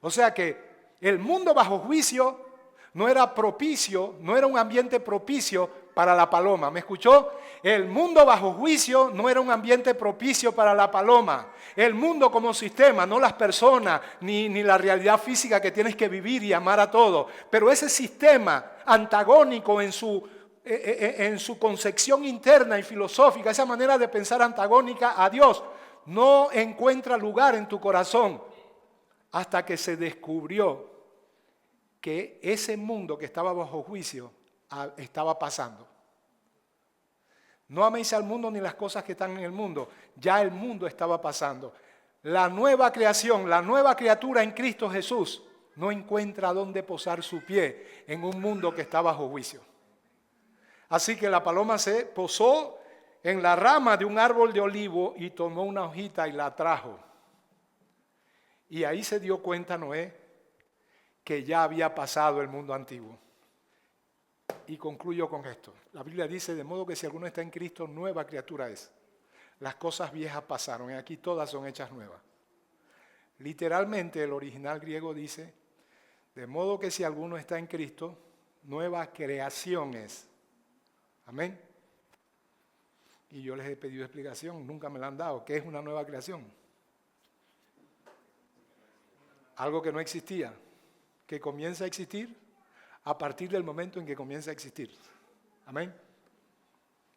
O sea que el mundo bajo juicio no era propicio, no era un ambiente propicio para la paloma. ¿Me escuchó? El mundo bajo juicio no era un ambiente propicio para la paloma. El mundo como sistema, no las personas, ni la realidad física que tienes que vivir y amar a todo. Pero ese sistema antagónico en su concepción interna y filosófica, esa manera de pensar antagónica a Dios, no encuentra lugar en tu corazón. Hasta que se descubrió que ese mundo que estaba bajo juicio estaba pasando. No améis al mundo ni las cosas que están en el mundo. Ya el mundo estaba pasando. La nueva creación, la nueva criatura en Cristo Jesús no encuentra dónde posar su pie en un mundo que está bajo juicio. Así que la paloma se posó en la rama de un árbol de olivo y tomó una hojita y la trajo. Y ahí se dio cuenta Noé que ya había pasado el mundo antiguo. Y concluyo con esto. La Biblia dice, de modo que si alguno está en Cristo, nueva criatura es. Las cosas viejas pasaron y aquí todas son hechas nuevas. Literalmente el original griego dice, de modo que si alguno está en Cristo, nueva creación es. Amén. Y yo les he pedido explicación, nunca me la han dado. ¿Qué es una nueva creación? Algo que no existía, que comienza a existir a partir del momento en que comienza a existir. Amén.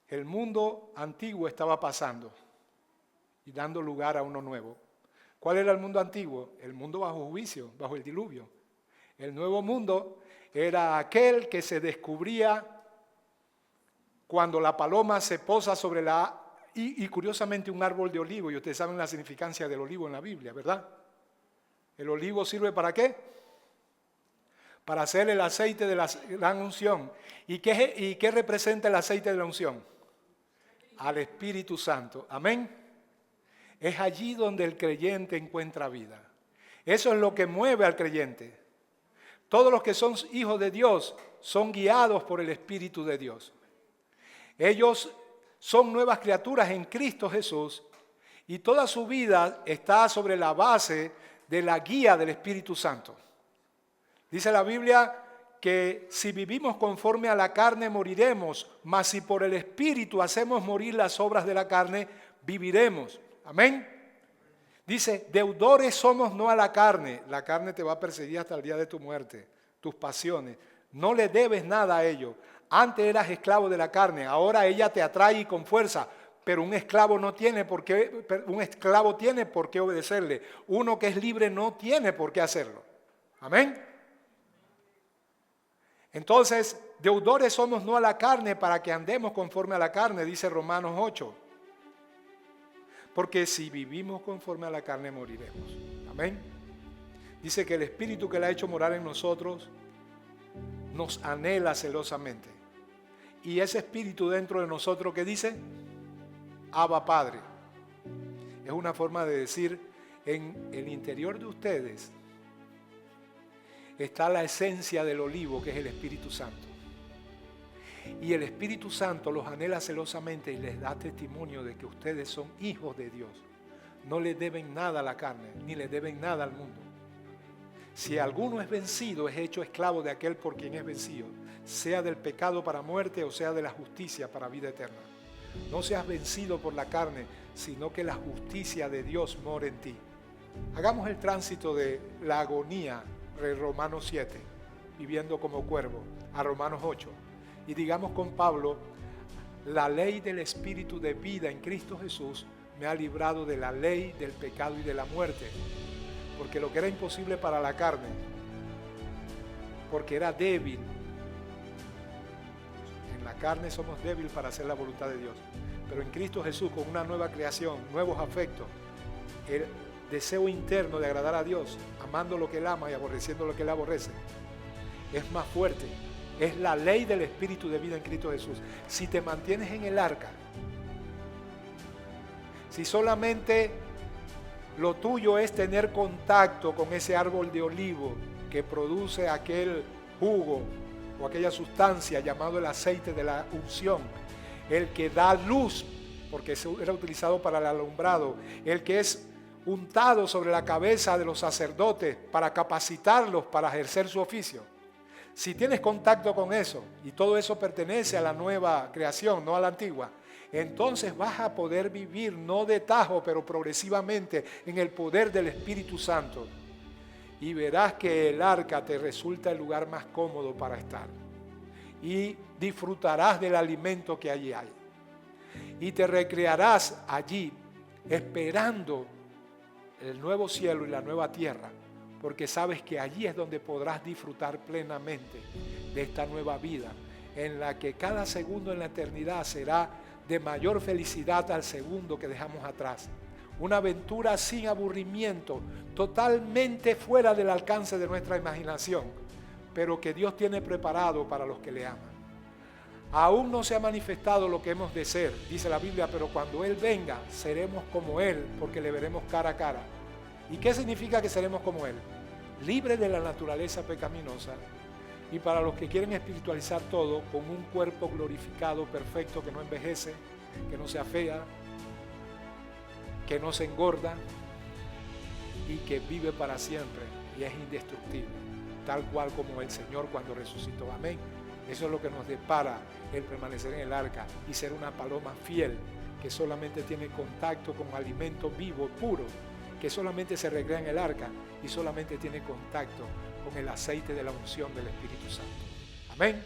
El mundo antiguo estaba pasando y dando lugar a uno nuevo. ¿Cuál era el mundo antiguo? El mundo bajo juicio, bajo el diluvio. El nuevo mundo era aquel que se descubría cuando la paloma se posa sobre y curiosamente un árbol de olivo, y ustedes saben la significancia del olivo en la Biblia, ¿verdad? ¿El olivo sirve para qué? Para hacer el aceite de la gran unción. ¿Y qué representa el aceite de la unción? Al Espíritu Santo. Amén. Es allí donde el creyente encuentra vida. Eso es lo que mueve al creyente. Todos los que son hijos de Dios son guiados por el Espíritu de Dios. Ellos son nuevas criaturas en Cristo Jesús y toda su vida está sobre la base de la guía del Espíritu Santo. Dice la Biblia que si vivimos conforme a la carne moriremos, mas si por el Espíritu hacemos morir las obras de la carne, viviremos. Amén. Dice, deudores somos no a la carne te va a perseguir hasta el día de tu muerte, tus pasiones. No le debes nada a ellos. Antes eras esclavo de la carne, ahora ella te atrae con fuerza, pero un esclavo tiene por qué obedecerle. Uno que es libre no tiene por qué hacerlo. Amén. Entonces, deudores somos no a la carne para que andemos conforme a la carne, dice Romanos 8. Porque si vivimos conforme a la carne moriremos. Amén. Dice que el Espíritu que le ha hecho morar en nosotros nos anhela celosamente. Y ese Espíritu dentro de nosotros, ¿qué dice? Abba Padre. Es una forma de decir, en el interior de ustedes está la esencia del olivo, que es el Espíritu Santo. Y el Espíritu Santo los anhela celosamente y les da testimonio de que ustedes son hijos de Dios. No le deben nada a la carne, ni le deben nada al mundo. Si alguno es vencido, es hecho esclavo de aquel por quien es vencido, sea del pecado para muerte o sea de la justicia para vida eterna. No seas vencido por la carne, sino que la justicia de Dios mora en ti. Hagamos el tránsito de la agonía de Romanos 7, viviendo como cuervo, a Romanos 8. Y digamos con Pablo, la ley del Espíritu de vida en Cristo Jesús me ha librado de la ley del pecado y de la muerte. Porque lo que era imposible para la carne, porque era débil. En la carne somos débiles para hacer la voluntad de Dios. Pero en Cristo Jesús, con una nueva creación, nuevos afectos, el deseo interno de agradar a Dios, amando lo que Él ama y aborreciendo lo que Él aborrece, es más fuerte. Es la ley del Espíritu de vida en Cristo Jesús. Si te mantienes en el arca, si solamente lo tuyo es tener contacto con ese árbol de olivo que produce aquel jugo o aquella sustancia llamado el aceite de la unción, el que da luz, porque era utilizado para el alumbrado, el que es untado sobre la cabeza de los sacerdotes para capacitarlos para ejercer su oficio. Si tienes contacto con eso y todo eso pertenece a la nueva creación, no a la antigua, entonces vas a poder vivir no de tajo, pero progresivamente en el poder del Espíritu Santo. Y verás que el arca te resulta el lugar más cómodo para estar. Y disfrutarás del alimento que allí hay. Y te recrearás allí esperando el nuevo cielo y la nueva tierra, porque sabes que allí es donde podrás disfrutar plenamente de esta nueva vida, en la que cada segundo en la eternidad será de mayor felicidad al segundo que dejamos atrás. Una aventura sin aburrimiento, totalmente fuera del alcance de nuestra imaginación, pero que Dios tiene preparado para los que le aman. Aún no se ha manifestado lo que hemos de ser, dice la Biblia, pero cuando Él venga, seremos como Él, porque le veremos cara a cara. ¿Y qué significa que seremos como Él? Libre de la naturaleza pecaminosa, y para los que quieren espiritualizar todo, con un cuerpo glorificado, perfecto, que no envejece, que no se afea, que no se engorda y que vive para siempre y es indestructible, tal cual como el Señor cuando resucitó. Amén. Eso es lo que nos depara el permanecer en el arca y ser una paloma fiel que solamente tiene contacto con alimento vivo, puro, que solamente se recrea en el arca y solamente tiene contacto con el aceite de la unción del Espíritu Santo. Amén.